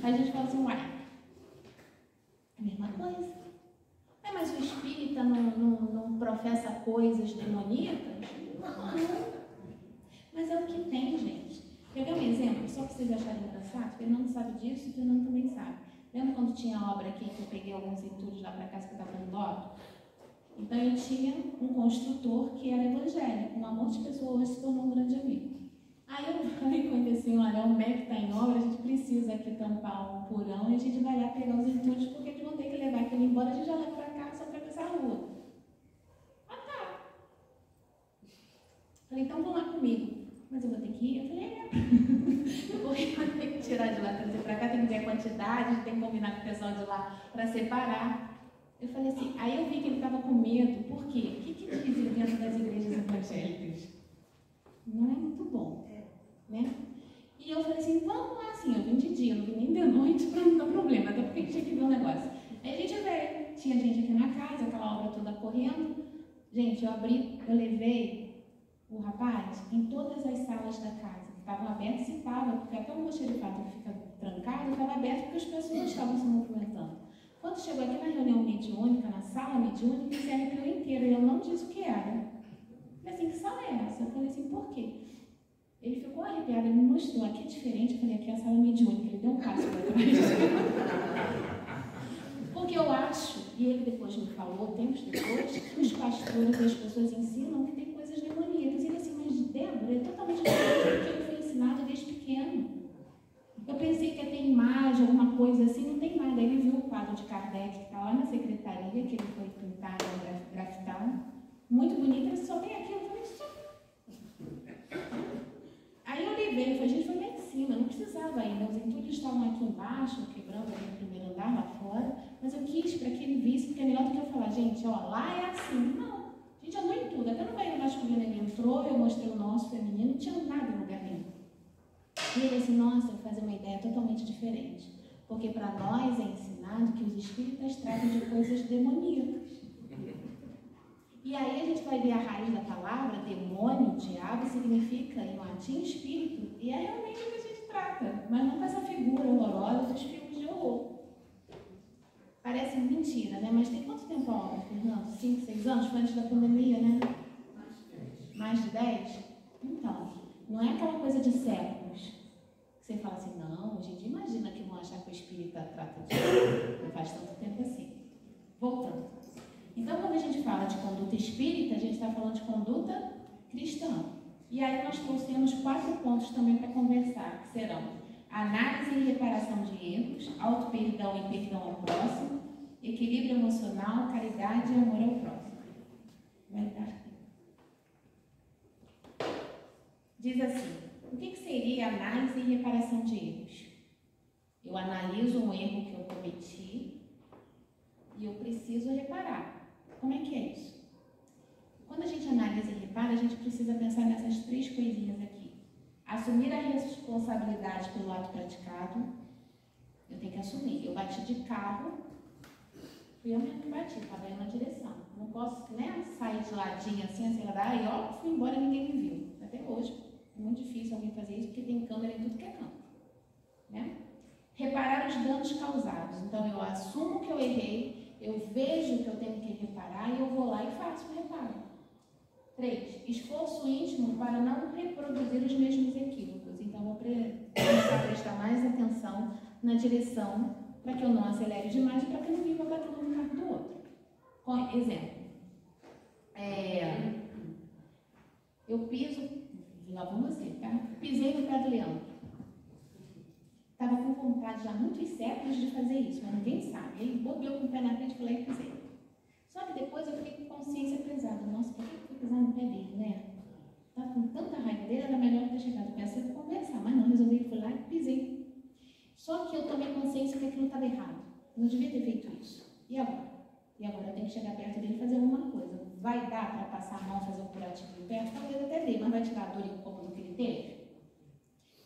A gente fala assim, ué, a mesma coisa. É, mas o espírita não professa coisas demoníacas? Não. Mas é o que tem, gente. Pegar um exemplo, só para vocês acharem engraçado, Fernando sabe disso e Fernando também sabe. Lembra quando tinha obra aqui que eu peguei alguns entulhos lá para casa que eu estava dando obra? Então eu tinha um construtor que era evangélico, um amor de pessoa, hoje se tornou um grande amigo. Aí eu falei com ele assim, olha, o MEC está em obra, a gente precisa aqui tampar um porão e a gente vai lá pegar os entulhos, porque a gente não tem que levar aquilo embora, a gente já leva para casa só para atravessar a rua. Ah, tá. Falei, então vão lá comigo. Mas eu vou ter que ir? Eu falei, porque eu tenho que tirar de lá, trazer para cá, tem que ver a quantidade, tem que combinar com o pessoal de lá para separar. Eu falei assim, aí eu vi que ele estava com medo, por quê? O que dizem dentro das igrejas evangélicas? Não é muito bom, né? E eu falei assim, vamos lá, assim, eu vim de dia, não vim nem de noite para não dar problema, até porque tinha que ver o negócio. Aí a gente veio, tinha gente aqui na casa, aquela obra toda correndo. Gente, eu levei o rapaz em todas as salas da casa, que estavam abertas e estavam, porque até o almoxarifado que fica trancado, estava aberto porque as pessoas estavam se movimentando. Quando chegou aqui na reunião mediúnica, na sala mediúnica, ele se arrepiou inteiro, e eu não disse o que era. Eu falei assim, que sala é essa? Eu falei assim, por quê? Ele ficou arrepiado, ele me mostrou, aqui é diferente, eu falei, aqui é a sala mediúnica, ele deu um passo para trás. Porque eu acho, e ele depois me falou, tempos depois, que os pastores e as pessoas ensinam que tem coisas demoníacas. E ele assim, mas Débora, é totalmente diferente do que ele foi ensinado desde pequeno. Eu pensei que ia ter imagem, alguma coisa assim, não tem nada. Ele viu o quadro de Kardec que está lá na secretaria, que ele foi pintado, grafitado. Muito bonito, ele só tem aquilo. Eu falei, só. Aí eu levei, ele falou, gente, foi lá em cima, não precisava ainda. Os entulhos estavam aqui embaixo, quebrando ali no primeiro andar, lá fora. Mas eu quis para que ele visse, porque é melhor do que eu falar, gente, ó, lá é assim. Não, a gente andou em tudo. Até no banheiro masculino ele entrou, eu mostrei o nosso feminino, não tinha nada em lugar nenhum. E ele assim, nossa, eu vou fazer uma ideia totalmente diferente. Porque para nós é ensinado que os espíritas tratam de coisas demoníacas. E aí a gente vai ver a raiz da palavra, demônio, diabo, significa em latim espírito, e é realmente o que a gente trata, mas não com essa figura horrorosa dos filmes de horror. Parece mentira, né? Mas tem quanto tempo a obra, Fernando? 5, 6 anos? Foi antes da pandemia, né? Mais de 10? Então, não é aquela coisa de séculos. Você fala assim, não, hoje em dia imagina que vão achar que o espírita trata disso. Não faz tanto tempo assim. Voltando. Então, quando a gente fala de conduta espírita, a gente está falando de conduta cristã. E aí nós trouxemos 4 pontos também para conversar, que serão análise e reparação de erros, auto-perdão e perdão ao próximo, equilíbrio emocional, caridade e amor ao próximo. Vai dar. Diz assim, o que seria análise e reparação de erros? Eu analiso um erro que eu cometi e eu preciso reparar. Como é que é isso? Quando a gente analisa e repara, a gente precisa pensar nessas 3 coisinhas aqui. Assumir a responsabilidade pelo ato praticado. Eu tenho que assumir. Eu bati de carro, fui eu mesmo que bati, estava indo na direção. Não posso, né, sair de ladinho assim, acelerar e ó, fui embora e ninguém me viu. Até hoje é muito difícil alguém fazer isso, porque tem câmera em tudo que é canto. Né? Reparar os danos causados. Então eu assumo que eu errei, eu vejo que eu tenho que reparar e eu vou lá e faço o reparo. 3. Esforço íntimo para não reproduzir os mesmos equívocos. Então, vou começar a prestar mais atenção na direção para que eu não acelere demais e para que eu não viva batendo no carro do outro. Com exemplo, eu piso, lá com você, tá? Pisei no pé do Leandro. Estava com vontade já há muitos séculos de fazer isso, mas ninguém sabe. Aí bobeou com o pé na frente e falei e pisei. Só que depois eu fiquei com consciência pesada. Nossa, por que eu fui pisar no pé dele, né? Estava com tanta raiva dele, era melhor ter chegado perto e conversar. Mas não, resolvi, fui lá e pisei. Só que eu tomei consciência que aquilo estava errado. Eu não devia ter feito isso. E agora? E agora eu tenho que chegar perto dele e fazer alguma coisa. Vai dar para passar a mão, fazer um curativo de perto? Talvez até dê, mas vai tirar a dor e o corpo do que ele teve?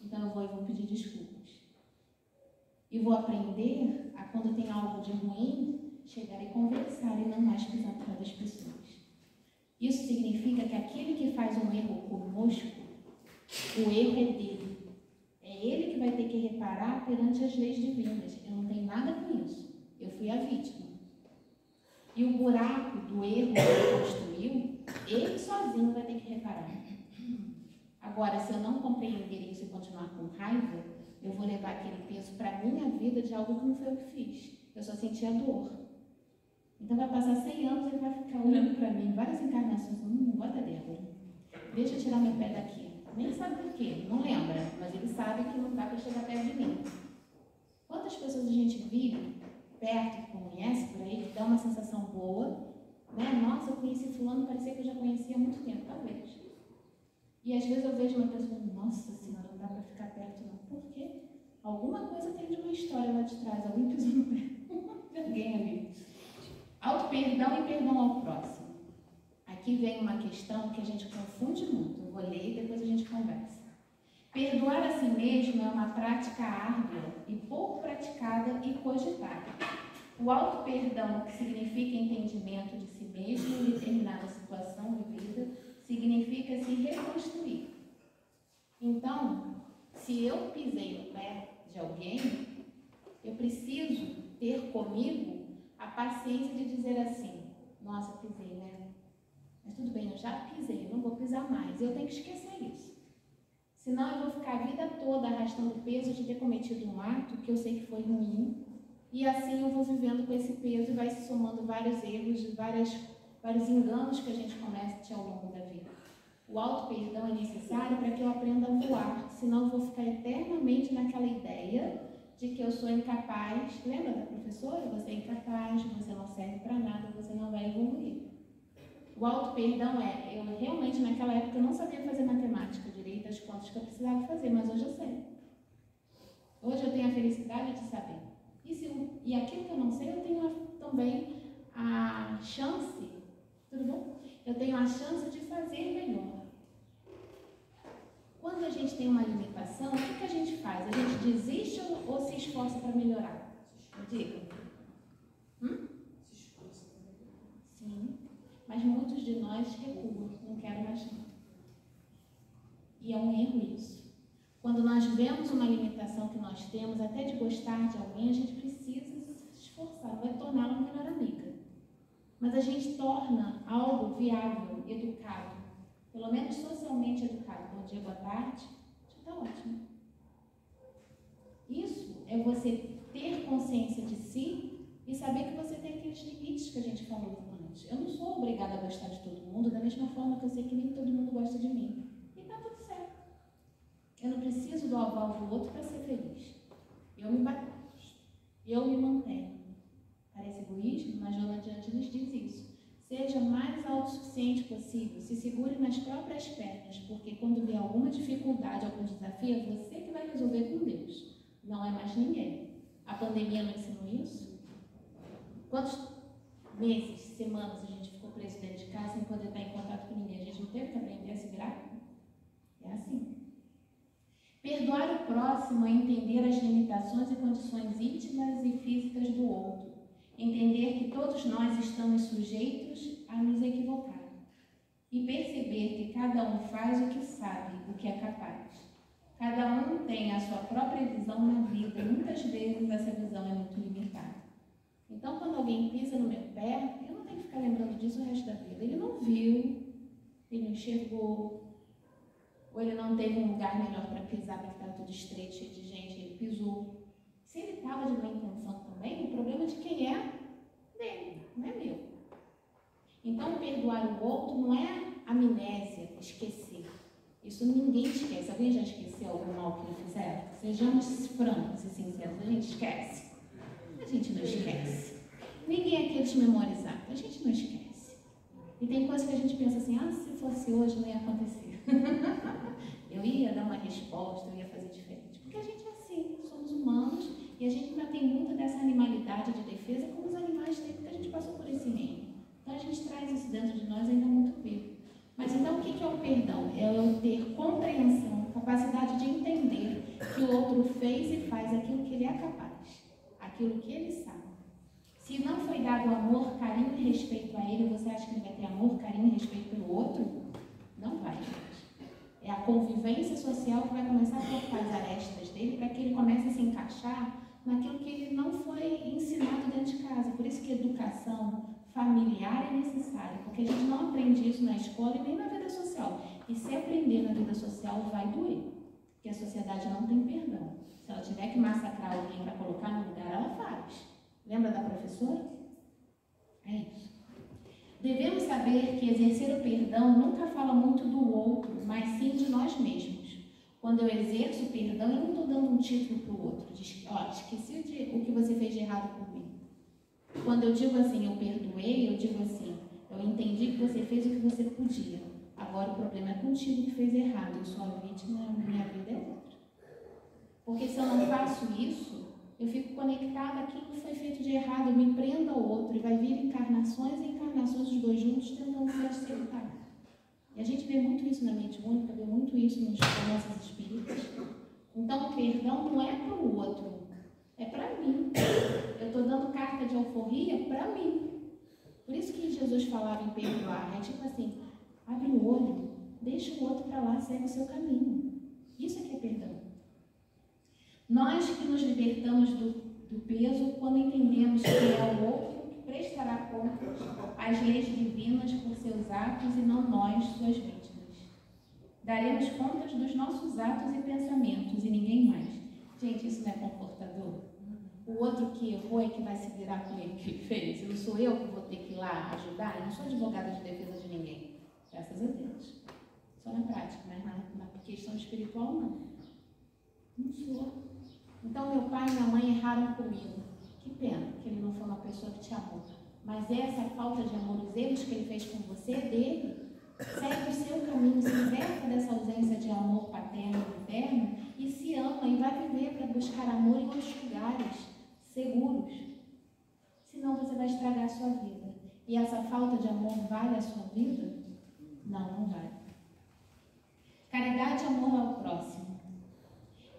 Então eu vou pedir desculpas. E vou aprender a, quando tem algo de ruim, chegar e conversar e não mais pisar por das pessoas. Isso significa que aquele que faz um erro conosco, o erro é dele. É ele que vai ter que reparar perante as leis divinas. Eu não tenho nada com isso. Eu fui a vítima. E o buraco do erro que ele construiu, ele sozinho vai ter que reparar. Agora, se eu não compreender isso e continuar com raiva, eu vou levar aquele peso para a minha vida de algo que não foi eu que fiz. Eu só senti a dor. Então vai passar 100 anos e ele vai ficar olhando para mim, várias encarnações, bota Débora, deixa eu tirar meu pé daqui. Nem sabe por quê, não lembra, mas ele sabe que não dá para chegar perto de mim. Quantas pessoas a gente vive perto, que conhece por aí, que dá uma sensação boa, né? Nossa, eu conheci fulano, parecia que eu já conhecia há muito tempo, talvez. E às vezes eu vejo uma pessoa, nossa senhora, não dá para ficar perto não. Por quê? Alguma coisa tem de uma história lá de trás, alguém pisou no pé de alguém ali. Auto-perdão e perdão ao próximo. Aqui vem uma questão que a gente confunde muito. Eu vou ler e depois a gente conversa. Perdoar a si mesmo é uma prática árdua e pouco praticada e cogitada. O auto-perdão, que significa entendimento de si mesmo em determinada situação vivida, significa se reconstruir. Então, se eu pisei no pé de alguém, eu preciso ter comigo a paciência de dizer assim, nossa, pisei, né? Mas tudo bem, eu já pisei, eu não vou pisar mais. Eu tenho que esquecer isso. Senão eu vou ficar a vida toda arrastando o peso de ter cometido um ato que eu sei que foi ruim. E assim eu vou vivendo com esse peso e vai se somando vários erros, vários enganos que a gente comete ao longo da vida. O auto-perdão é necessário para que eu aprenda a voar. Senão eu vou ficar eternamente naquela ideia de que eu sou incapaz. Lembra da professora? Você é incapaz, você não serve para nada, você não vai evoluir. O auto-perdão eu realmente naquela época eu não sabia fazer matemática direito, as contas que eu precisava fazer, mas hoje eu sei. Hoje eu tenho a felicidade de saber. E aquilo que eu não sei, eu tenho também a chance, tudo bom? Eu tenho a chance de fazer melhor. Quando a gente tem uma limitação, o que a gente faz? A gente desiste ou se esforça para melhorar? Diga. Sim, mas muitos de nós recuam, não quero mais não. E é um erro isso. Quando nós vemos uma limitação que nós temos, até de gostar de alguém, a gente precisa se esforçar, vai torná-la uma melhor amiga. Mas a gente torna algo viável, educado, pelo menos socialmente educado. Bom dia, boa tarde, já está ótimo. Isso é você ter consciência de si e saber que você tem aqueles limites que a gente falou antes. Eu não sou obrigada a gostar de todo mundo, da mesma forma que eu sei que nem todo mundo gosta de mim. E tá tudo certo. Eu não preciso do aval do outro para ser feliz. Eu me bato. Eu me mantenho. Parece egoísmo, mas Joana de Ângeles diz isso. Seja mais autossuficiente possível, se segure nas próprias pernas, porque quando vier alguma dificuldade, algum desafio, é você que vai resolver com Deus. Não é mais ninguém. A pandemia não ensinou isso? Quantos meses, semanas a gente ficou preso dentro de casa sem poder estar em contato com ninguém? A gente não teve que aprender a se virar? É assim. Perdoar o próximo é entender as limitações e condições íntimas e físicas do outro. Entender que todos nós estamos sujeitos a nos equivocar. E perceber que cada um faz o que sabe, o que é capaz. Cada um tem a sua própria visão na vida e muitas vezes essa visão é muito limitada. Então, quando alguém pisa no meu pé, eu não tenho que ficar lembrando disso o resto da vida. Ele não viu, ele não enxergou, ou ele não teve um lugar melhor para pisar, porque estava tudo estreito, cheio de gente, ele pisou. Se ele estava de má intenção também, o problema de quem é? Dele, não é meu. Então, perdoar o outro não é amnésia, esquecer. Isso ninguém esquece. Alguém já esqueceu algum mal que lhe fizeram? Sejamos francos e sinceros, a gente esquece. A gente não esquece. Ninguém é aquele desmemorizado, a gente não esquece. E tem coisas que a gente pensa assim, se fosse hoje não ia acontecer. Eu ia dar uma resposta, eu ia fazer diferente. Porque a gente é assim, somos humanos e a gente ainda tem muita dessa animalidade de defesa como os animais têm, porque a gente passou por esse reino. Então a gente traz isso dentro de nós ainda muito vivo. Mas então o que é o perdão? É eu ter compreensão, capacidade de entender que o outro fez e faz aquilo que ele é capaz, aquilo que ele sabe. Se não foi dado amor, carinho e respeito a ele, você acha que ele vai ter amor, carinho e respeito pelo outro? Não vai. É a convivência social que vai começar a cortar as arestas dele para que ele comece a se encaixar naquilo que ele não foi ensinado dentro de casa. Por isso que educação familiar é necessária, porque a gente não aprende isso na escola e nem na vida social. E se aprender na vida social, vai doer, porque a sociedade não tem perdão. Se ela tiver que massacrar alguém para colocar no lugar, ela faz. Lembra da professora? É isso. Devemos saber que exercer o perdão nunca fala muito do outro, mas sim de nós mesmos. Quando eu exerço o perdão, eu não estou dando um título para o outro. Esqueci o que você fez de errado por mim. Quando eu digo assim, eu perdoei, eu digo assim, eu entendi que você fez o que você podia. Agora o problema é contigo que fez errado. Eu sou a vítima, minha vida é outra. Porque se eu não faço isso, eu fico conectada àquilo que foi feito de errado, eu me prendo ao outro e vai vir encarnações e encarnações, os dois juntos tentando se acertar. E a gente vê muito isso na mente única, vê muito isso nas crianças espíritas. Então o perdão não é para o outro, é para mim. Eu estou dando carta de alforria para mim. Por isso que Jesus falava em perdoar. É tipo assim, abre o olho, deixa o outro para lá, segue o seu caminho. Isso é que é perdão. Nós que nos libertamos do peso quando entendemos que é o outro que prestará contas às leis divinas por seus atos e não nós, suas vítimas. Daremos contas dos nossos atos e pensamentos e ninguém mais. Gente, isso não é confortador? O outro que errou é que vai se virar com ele que ele fez. Não sou eu que vou ter que ir lá ajudar. Eu não sou advogada de defesa de ninguém. Graças a Deus. Só na prática, mas na questão espiritual não. Não sou. Então meu pai e minha mãe erraram comigo. Que pena que ele não foi uma pessoa que te amou. Mas essa falta de amor, os erros que ele fez com você é dele. Segue o seu caminho, se liberta dessa ausência de amor paterno e materno e se ama e vai viver para buscar amor em outros lugares seguros. Senão você vai estragar a sua vida. E essa falta de amor vale a sua vida? Não, não vale. Caridade e amor ao próximo.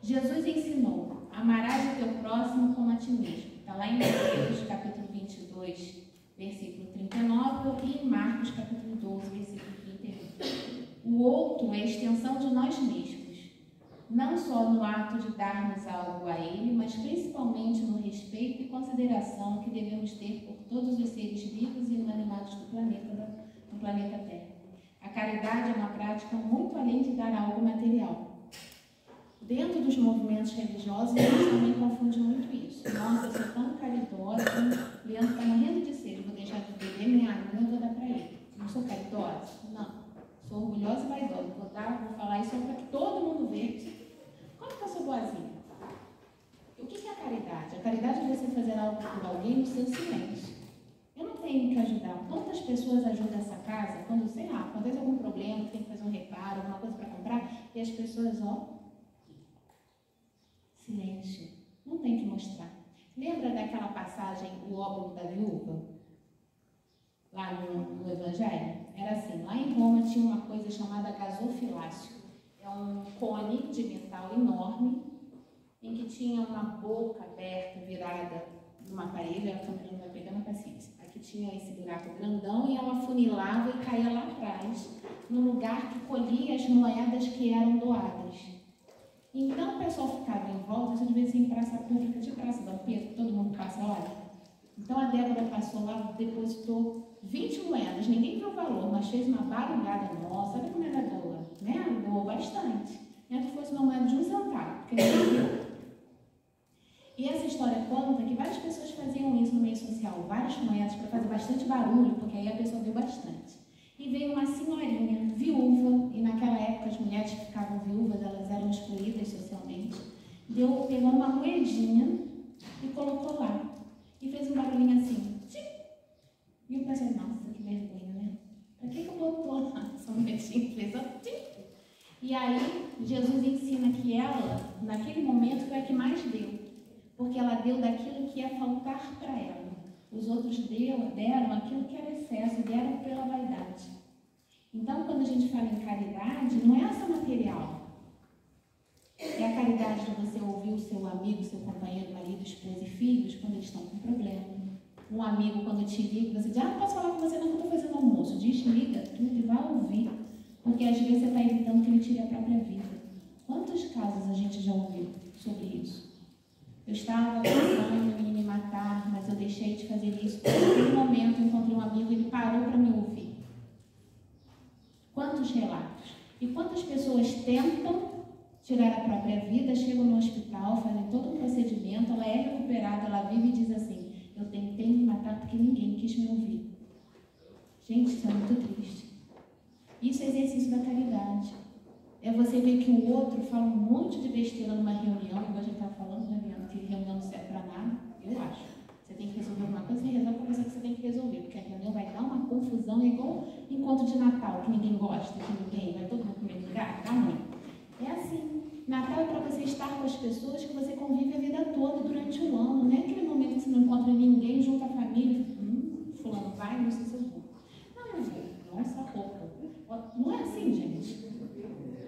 Jesus ensinou: amarás o teu próximo lá em Mateus, capítulo 22, versículo 39, e em Marcos, capítulo 12, versículo 31. O outro é a extensão de nós mesmos, não só no ato de darmos algo a ele, mas principalmente no respeito e consideração que devemos ter por todos os seres vivos e inanimados do planeta Terra. A caridade é uma prática muito além de dar algo material. Dentro dos movimentos religiosos, a gente também confunde muito isso. Nossa, eu sou tão caridosa, o Leandro está morrendo de sede, vou deixar de beber minha água, eu vou dar para ele. Não sou caridosa? Não. Sou orgulhosa e vaidosa. Vou falar isso para que todo mundo veja. Como que eu sou boazinha? O que é a caridade? A caridade é você fazer algo por alguém no seu silêncio. Eu não tenho que ajudar. Quantas pessoas ajudam essa casa quando, sei lá, acontece algum problema, tem que fazer um reparo, alguma coisa para comprar, e as pessoas, silêncio. Não tem que mostrar. Lembra daquela passagem, o óbolo da viúva? Lá no Evangelho? Era assim, lá em Roma tinha uma coisa chamada gasofilácio. É um cone de metal enorme, em que tinha uma boca aberta, virada numa parede, a câmera vai pegando paciência. Aqui tinha esse buraco grandão e ela funilava e caía lá atrás, no lugar que colhia as moedas que eram doadas. Então o pessoal ficava em volta, isso devia ser em praça pública, de Praça Dom Pedro, todo mundo passa, olha. Então a Débora passou lá, depositou 20 moedas, ninguém viu o valor, mas fez uma barulhada. Nossa, olha como ela doa, né? Doou bastante. Mesmo que fosse uma moeda de 1 centavo, porque ninguém viu. E essa história conta que várias pessoas faziam isso no meio social, várias moedas para fazer bastante barulho, porque aí a pessoa deu bastante. E veio uma senhorinha viúva, e naquela época as mulheres que ficavam viúvas, elas eram excluídas socialmente, pegou uma moedinha e colocou lá. E fez um barulhinho assim, tchim. E eu pensei, nossa, que vergonha, né? Pra que botou lá essa moedinha? Fez tchim. E aí, Jesus ensina que ela, naquele momento, foi a que mais deu. Porque ela deu daquilo que ia faltar para ela. Os outros deram aquilo que era excesso, deram pela vaidade. Então, quando a gente fala em caridade, não é essa material. É a caridade de você ouvir o seu amigo, seu companheiro, marido, esposa e filhos quando eles estão com problema. Um amigo, quando te liga, você diz, não posso falar com você, não, que eu estou fazendo almoço. Desliga tudo e vai ouvir. Porque às vezes você está evitando que ele tire a própria vida. Quantos casos a gente já ouviu sobre isso? Eu estava pensando em me matar, mas eu deixei de fazer isso. Naquele momento, eu encontrei um amigo e ele parou para me ouvir. Quantos relatos? E quantas pessoas tentam tirar a própria vida, chegam no hospital, fazem todo um procedimento, ela é recuperada, ela vive e diz assim, eu tentei me matar porque ninguém quis me ouvir. Gente, isso é muito triste. Isso é exercício da caridade. É você ver que o outro fala um monte de besteira numa reunião, igual a gente estava falando, né, que reunião não serve para nada, eu acho. Você tem que resolver uma coisa, você resolve a coisa que você tem que resolver, porque a reunião vai dar uma confusão, é igual encontro de Natal, que ninguém gosta, que ninguém, vai todo mundo pro mesmo lugar, dá ruim. É assim. Natal é para você estar com as pessoas que você convive a vida toda, durante o ano, não é aquele momento que você não encontra ninguém, junta a família, fulano vai, não sei se eu vou. Não, eu vou. Nossa, roupa. Não é assim, gente.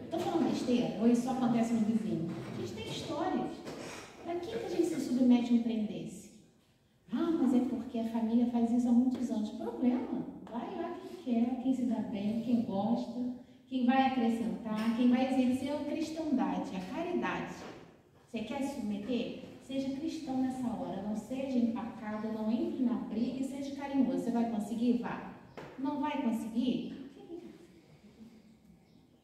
Estou falando besteira? Ou isso só acontece no vizinho? A gente tem histórias. Para que a gente se submete a um trem desse? Ah, mas é porque a família faz isso há muitos anos. Problema. Vai lá quem quer, quem se dá bem, quem gosta, quem vai acrescentar, quem vai exercer a cristandade, a caridade. Você quer se submeter? Seja cristão nessa hora. Não seja empacado, não entre na briga e seja carinhoso. Você vai conseguir? Vá. Não vai conseguir?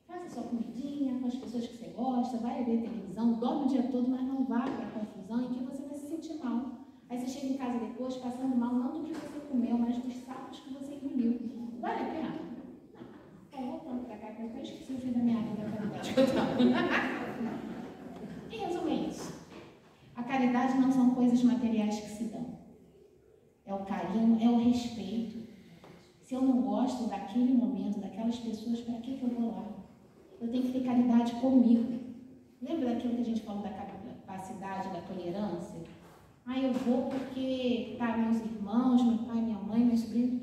Faça sua comidinha com as pessoas que você gosta, vai ver televisão, dorme o dia todo, mas não vá para a confusão em que você vai se sentir mal. Aí você chega em casa depois passando mal, não do que você comeu, mas dos sapos que você engoliu. Vale a pena? Não. Então, voltando para cá, que eu esqueci o fim da minha água da caridade que eu estava. Em resumo, é isso. A caridade não são coisas materiais que se dão. É o carinho, é o respeito. Se eu não gosto daquele momento, daquelas pessoas, para que eu vou lá? Eu tenho que ter caridade comigo. Lembra daquilo que a gente falou da capacidade, da tolerância? Ah, eu vou porque tá meus irmãos, meu pai, minha mãe, meu sobrinho.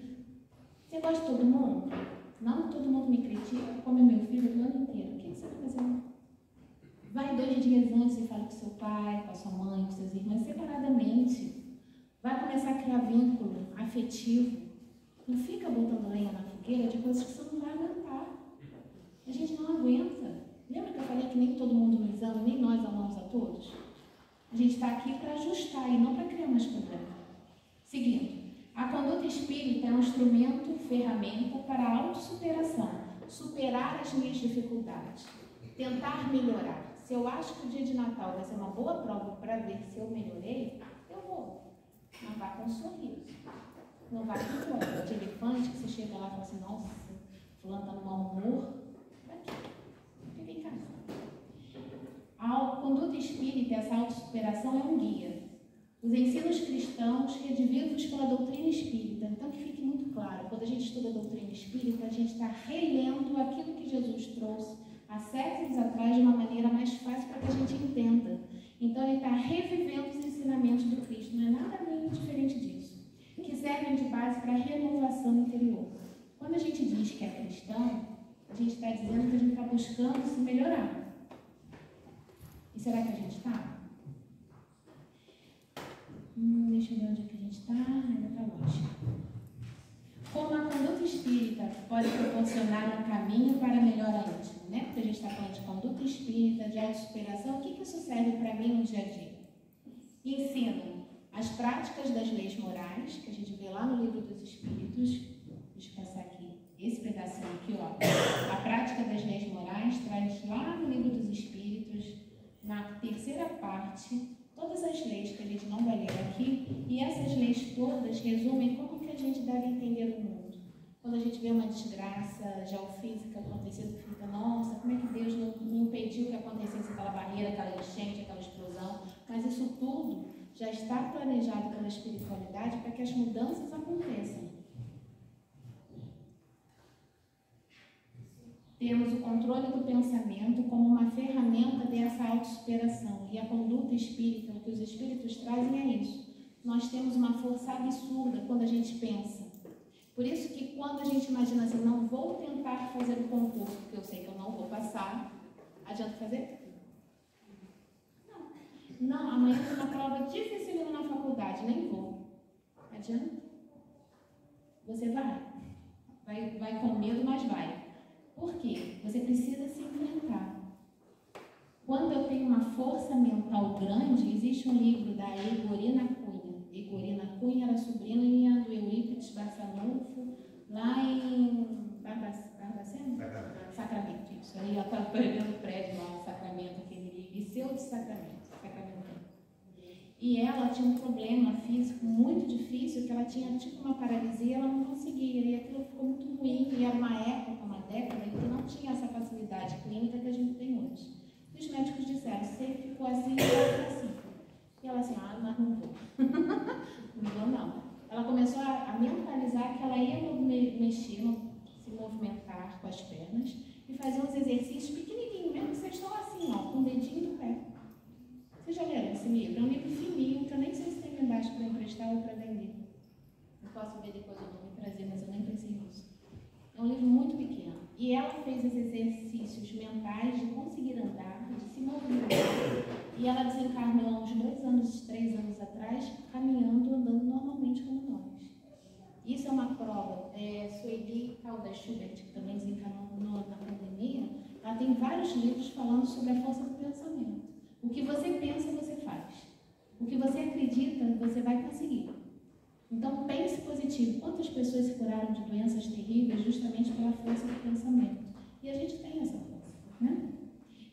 Você gosta de todo mundo? Não, todo mundo me critica, como é meu filho o ano inteiro. O que você vai fazer? Vai 2 dias antes e fala com seu pai, com a sua mãe, com seus irmãos, separadamente. começa a criar vínculo afetivo. Não fica botando lenha na fogueira de coisas que você não vai aguentar. A gente não aguenta. Lembra que eu falei que nem todo mundo nos ama, nem nós amamos a todos? A gente está aqui para ajustar e não para criar mais problema. Seguindo. A conduta espírita é um instrumento, ferramenta para a autossuperação. Superar as minhas dificuldades. Tentar melhorar. Se eu acho que o dia de Natal vai ser uma boa prova para ver se eu melhorei, eu vou. Não vá com um sorriso. Não vá com um de elefante que você chega lá e fala assim, nossa, fulano está no mau humor. Fica em casa. A conduta espírita, essa autossuperação é um guia. Os ensinos cristãos redividos pela doutrina espírita. Então, que fique muito claro, quando a gente estuda a doutrina espírita, a gente está relendo aquilo que Jesus trouxe há séculos atrás de uma maneira mais fácil para que a gente entenda. Então, ele está revivendo os ensinamentos do Cristo, não é nada nem diferente disso, que servem de base para a renovação interior. Quando a gente diz que é cristão, a gente está dizendo que a gente está buscando se melhorar. E será que a gente está? Deixa eu ver onde é que a gente está. Ainda está longe. Como a conduta espírita pode proporcionar um caminho para a melhora íntima, né? Porque a gente está falando de conduta espírita, de autossuperação. O que isso serve para mim no dia a dia? Ensino as práticas das leis morais, que a gente vê lá no Livro dos Espíritos. Deixa eu passar aqui. Esse pedacinho aqui, ó. A prática das leis morais traz lá no Livro dos Espíritos, na terceira parte, todas as leis que a gente não vai ler aqui, e essas leis todas resumem como que a gente deve entender o mundo. Quando a gente vê uma desgraça geofísica acontecendo, fica, nossa, como é que Deus não impediu que acontecesse aquela barreira, aquela enchente, aquela explosão? Mas isso tudo já está planejado pela espiritualidade para que as mudanças aconteçam. Temos o controle do pensamento como uma ferramenta dessa autossuperação. E a conduta espírita, o que os espíritos trazem é isso. Nós temos uma força absurda quando a gente pensa. Por isso que quando a gente imagina assim, não vou tentar fazer o concurso, porque eu sei que eu não vou passar, adianta fazer? Não, amanhã tem uma prova dificílima na faculdade, nem vou. Adianta? Você vai? Vai com medo, mas vai. Por quê? Você precisa se enfrentar. Quando eu tenho uma força mental grande, existe um livro da Egorina Cunha. Egorina Cunha era sobrinha do Eurípides Barçanufo, lá em Barbacena? Sacramento, isso. Aí ela estava perdendo o prédio lá no Sacramento, aquele Liceu de Sacramento. E ela tinha um problema físico muito difícil, que ela tinha tipo uma paralisia e ela não conseguia. E aquilo ficou muito ruim. E era uma época, uma década, em que não tinha essa facilidade clínica que a gente tem hoje. E os médicos disseram, você ficou assim, ela assim. E ela assim, mas não vou. Não vou não. Ela começou a mentalizar que ela ia mexer, se movimentar com as pernas e fazer uns exercícios pequenininhos, mesmo que vocês estão assim, ó, com o dedinho do pé. Vocês já leram esse livro? É um livro fininho, que eu nem sei se tem embaixo para emprestar ou para vender. Eu posso ver depois o nome e trazer, mas eu nem pensei nisso. É um livro muito pequeno. E ela fez esses exercícios mentais de conseguir andar, de se movimentar. E ela desencarnou há uns 2 anos, 3 anos atrás, caminhando, andando normalmente como nós. Isso é uma prova. Sueli Caldas Schubert, que também desencarnou na pandemia, ela tem vários livros falando sobre a força do pensamento. O que você pensa, você faz. O que você acredita, você vai conseguir. Então, pense positivo. Quantas pessoas se curaram de doenças terríveis justamente pela força do pensamento? E a gente tem essa força, né?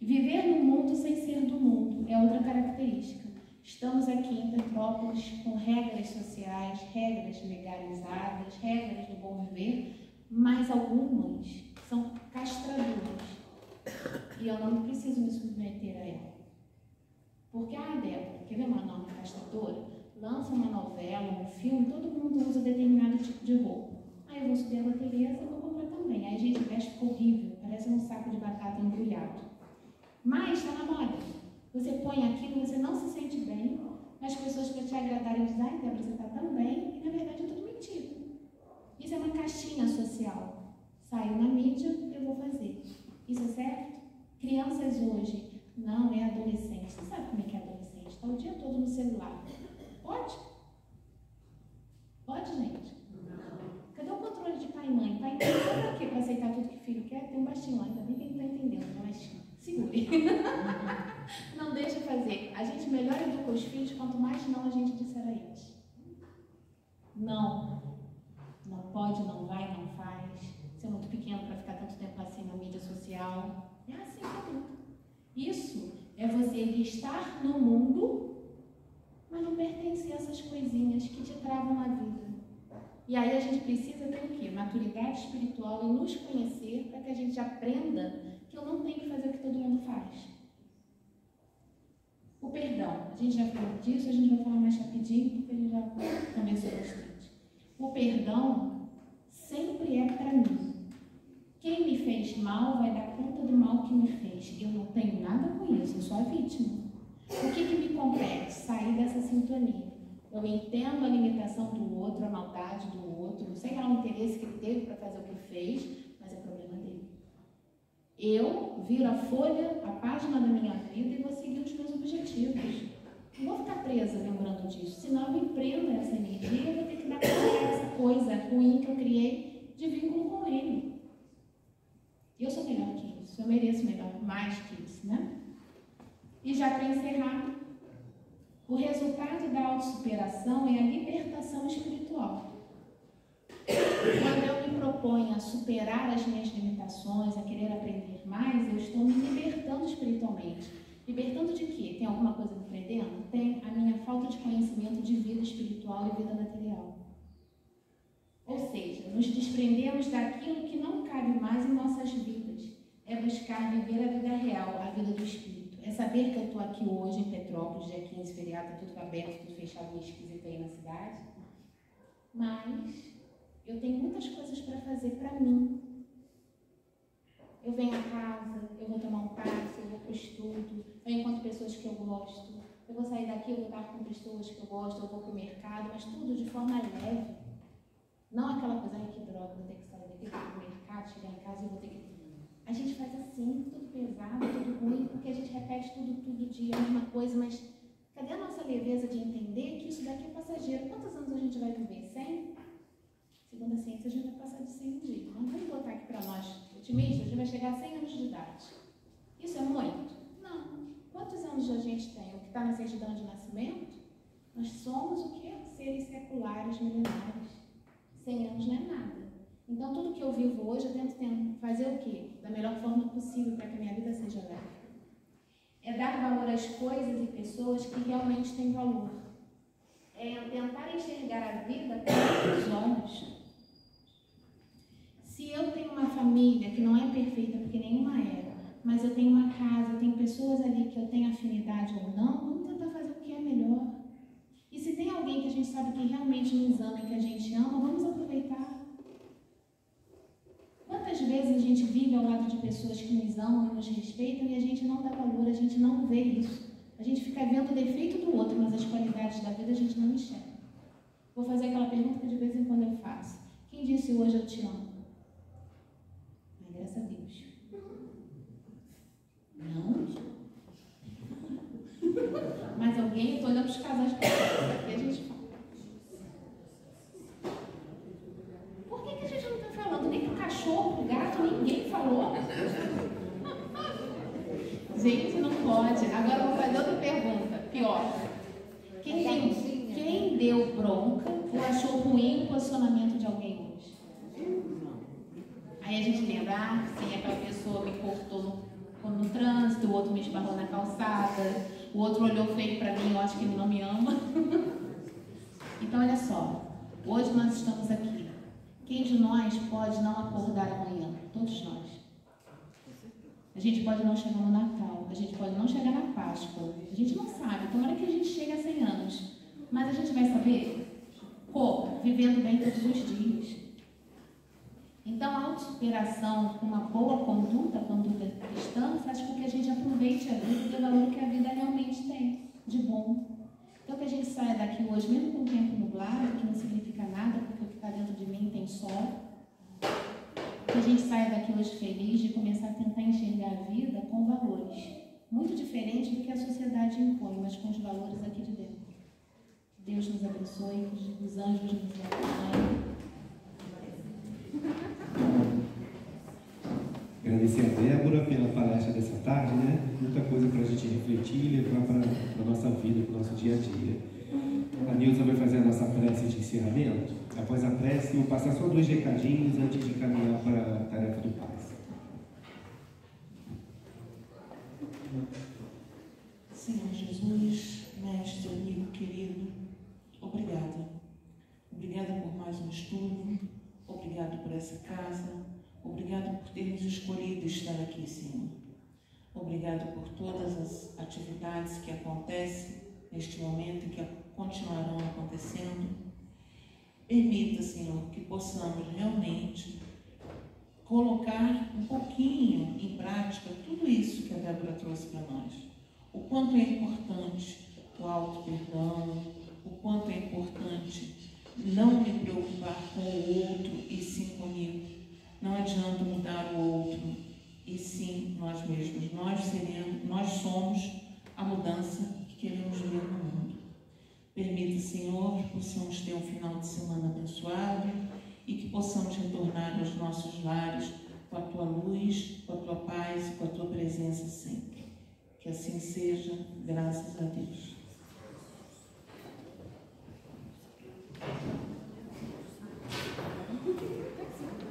Viver no mundo sem ser do mundo é outra característica. Estamos aqui em Petrópolis com regras sociais, regras legalizadas, regras do bom viver, mas algumas são castradoras. E eu não preciso me submeter a ela. Porque, Débora, quer ver uma norma castradora? Lança uma novela, um filme, todo mundo usa determinado tipo de roupa. Aí eu vou subir a loteria e vou comprar também. Aí a gente veste horrível, parece um saco de batata embrulhado. Mas está na moda. Você põe aquilo, você não se sente bem, as pessoas para te agradarem dizem, Débora, você está tão bem, e na verdade é tudo mentira. Isso é uma caixinha social. Saiu na mídia, eu vou fazer. Isso é certo? Crianças hoje... Não, é adolescente. Você sabe como é que é adolescente? Está o dia todo no celular. Pode? gostinho, ainda bem que ele está entendendo, mas segure. Não deixa fazer. A gente melhor educa os filhos quanto mais não a gente disser a eles. Não. Não pode, não vai, não faz. Você é muito pequeno para ficar tanto tempo assim na mídia social. É assim, adulto. Isso é você estar no mundo, mas não pertencer a essas coisinhas que te travam na vida. E aí a gente precisa ter o quê? Maturidade espiritual e nos conhecer para que a gente aprenda que eu não tenho que fazer o que todo mundo faz. O perdão. A gente já falou disso, a gente vai falar mais rapidinho, porque a gente já conversou bastante. O perdão sempre é para mim. Quem me fez mal vai dar conta do mal que me fez. Eu não tenho nada com isso, eu sou a vítima. O que me compete? Sair dessa sintonia. Eu entendo a limitação do outro, a maldade do outro, sei lá o interesse que ele teve para fazer o que fez, mas é problema dele. Eu viro a folha, a página da minha vida e vou seguir os meus objetivos. Não vou ficar presa lembrando disso, senão eu me prendo essa energia e eu vou ter que dar conta dessa coisa ruim que eu criei de vínculo com ele. Eu sou melhor que isso, eu mereço melhor, mais que isso, né? E já para encerrar, o resultado da autossuperação é a libertação espiritual. Quando eu me proponho a superar as minhas limitações, a querer aprender mais, eu estou me libertando espiritualmente. Libertando de quê? Tem alguma coisa me prendendo? Tem a minha falta de conhecimento de vida espiritual e vida material. Ou seja, nos desprendemos daquilo que não cabe mais em nossas vidas. É buscar viver a vida real, a vida do Espírito. É saber que eu estou aqui hoje em Petrópolis, dia 15, feriado, tudo aberto, tudo fechado, meio esquisito aí na cidade. Mas eu tenho muitas coisas para fazer para mim. Eu venho a casa, eu vou tomar um passe, eu vou para o estudo, eu encontro pessoas que eu gosto, eu vou sair daqui, eu vou estar com pessoas que eu gosto, eu vou para o mercado, mas tudo de forma leve. Não aquela coisa, ai que droga, vou ter que sair daqui, vou para o mercado, chegar em casa e vou ter que... A gente faz assim, tudo pesado, tudo ruim, porque a gente repete todo dia a mesma coisa, mas cadê a nossa leveza de entender que isso daqui é passageiro? Quantos anos a gente vai viver? 100? Segundo a ciência, a gente vai passar de 100 um dia. Não vamos botar aqui para nós otimistas, a gente vai chegar a 100 anos de idade. Isso é muito? Não. Quantos anos a gente tem? O que está na certidão de nascimento? Nós somos o quê? Seres seculares, milenares. 100 anos não é nada. Então, tudo que eu vivo hoje, eu tento fazer o quê? Da melhor forma possível para que a minha vida seja leve. É dar valor às coisas e pessoas que realmente têm valor. É tentar enxergar a vida com outros olhos. Se eu tenho uma família que não é perfeita, porque nenhuma é, mas eu tenho uma casa, eu tenho pessoas ali que eu tenho afinidade ou não, vamos tentar fazer o que é melhor. E se tem alguém que a gente sabe que realmente nos ama e que a gente ama, vamos aproveitar. Quantas vezes a gente vive ao lado de pessoas que nos amam e nos respeitam e a gente não dá valor, a gente não vê isso. A gente fica vendo o defeito do outro, mas as qualidades da vida a gente não enxerga. Vou fazer aquela pergunta que de vez em quando eu faço. Quem disse hoje eu te amo? Ai, graças a Deus. Não? Mas alguém, eu estou olhando para os casais para aqui a gente fala. Por que a gente não está falando? Nem para o cachorro, para o gato, ninguém falou. Gente, não pode. Agora eu vou fazer outra pergunta, pior. Quem deu bronca ou achou ruim o posicionamento de alguém hoje? Aí a gente lembra, sim, aquela pessoa me cortou no trânsito, o outro me esbarrou na calçada, o outro olhou feio para mim, eu acho que ele não me ama. Então, olha só, hoje nós estamos aqui. Quem de nós pode não acordar amanhã? Todos nós. A gente pode não chegar no Natal, a gente pode não chegar na Páscoa, a gente não sabe, tomara que a gente chegue a 100 anos, mas a gente vai saber como? Vivendo bem todos os dias. Então a autossuperação, uma boa conduta cristã, faz com que a gente aproveite a vida e dê valor que a vida realmente tem, de bom. Então que a gente saia daqui hoje, mesmo com o tempo nublado, que não significa nada, porque o que está dentro de mim tem sol, que a gente saia daqui hoje feliz de começar a tentar enxergar a vida com valores. Muito diferente do que a sociedade impõe, mas com os valores aqui de dentro. Deus nos abençoe, que os anjos nos acompanhem. Agradecer a Débora pela palestra dessa tarde, né? Muita coisa para a gente refletir e levar para a nossa vida, para o nosso dia a dia. A Nilza vai fazer a nossa prece de encerramento. Após a prece, eu vou passar só 2 recadinhos antes de caminhar para a tarefa do Paz. Senhor Jesus, mestre, amigo querido, obrigada. Obrigada por mais um estudo, obrigado por essa casa, obrigado por termos escolhido estar aqui, Senhor. Obrigado por todas as atividades que acontecem neste momento e que continuarão acontecendo. Permita, Senhor, que possamos realmente colocar um pouquinho em prática tudo isso que a Débora trouxe para nós. O quanto é importante o auto-perdão, o quanto é importante não me preocupar com o outro e sim comigo. Não adianta mudar o outro e sim nós mesmos. Nós somos a mudança que queremos ver no mundo. Permita, Senhor, que possamos ter um final de semana abençoado e que possamos retornar aos nossos lares com a Tua luz, com a Tua paz e com a Tua presença sempre. Que assim seja, graças a Deus.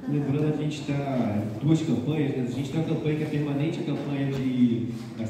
Lembrando, a gente está 2 campanhas, né? A gente tem uma campanha que é permanente, a campanha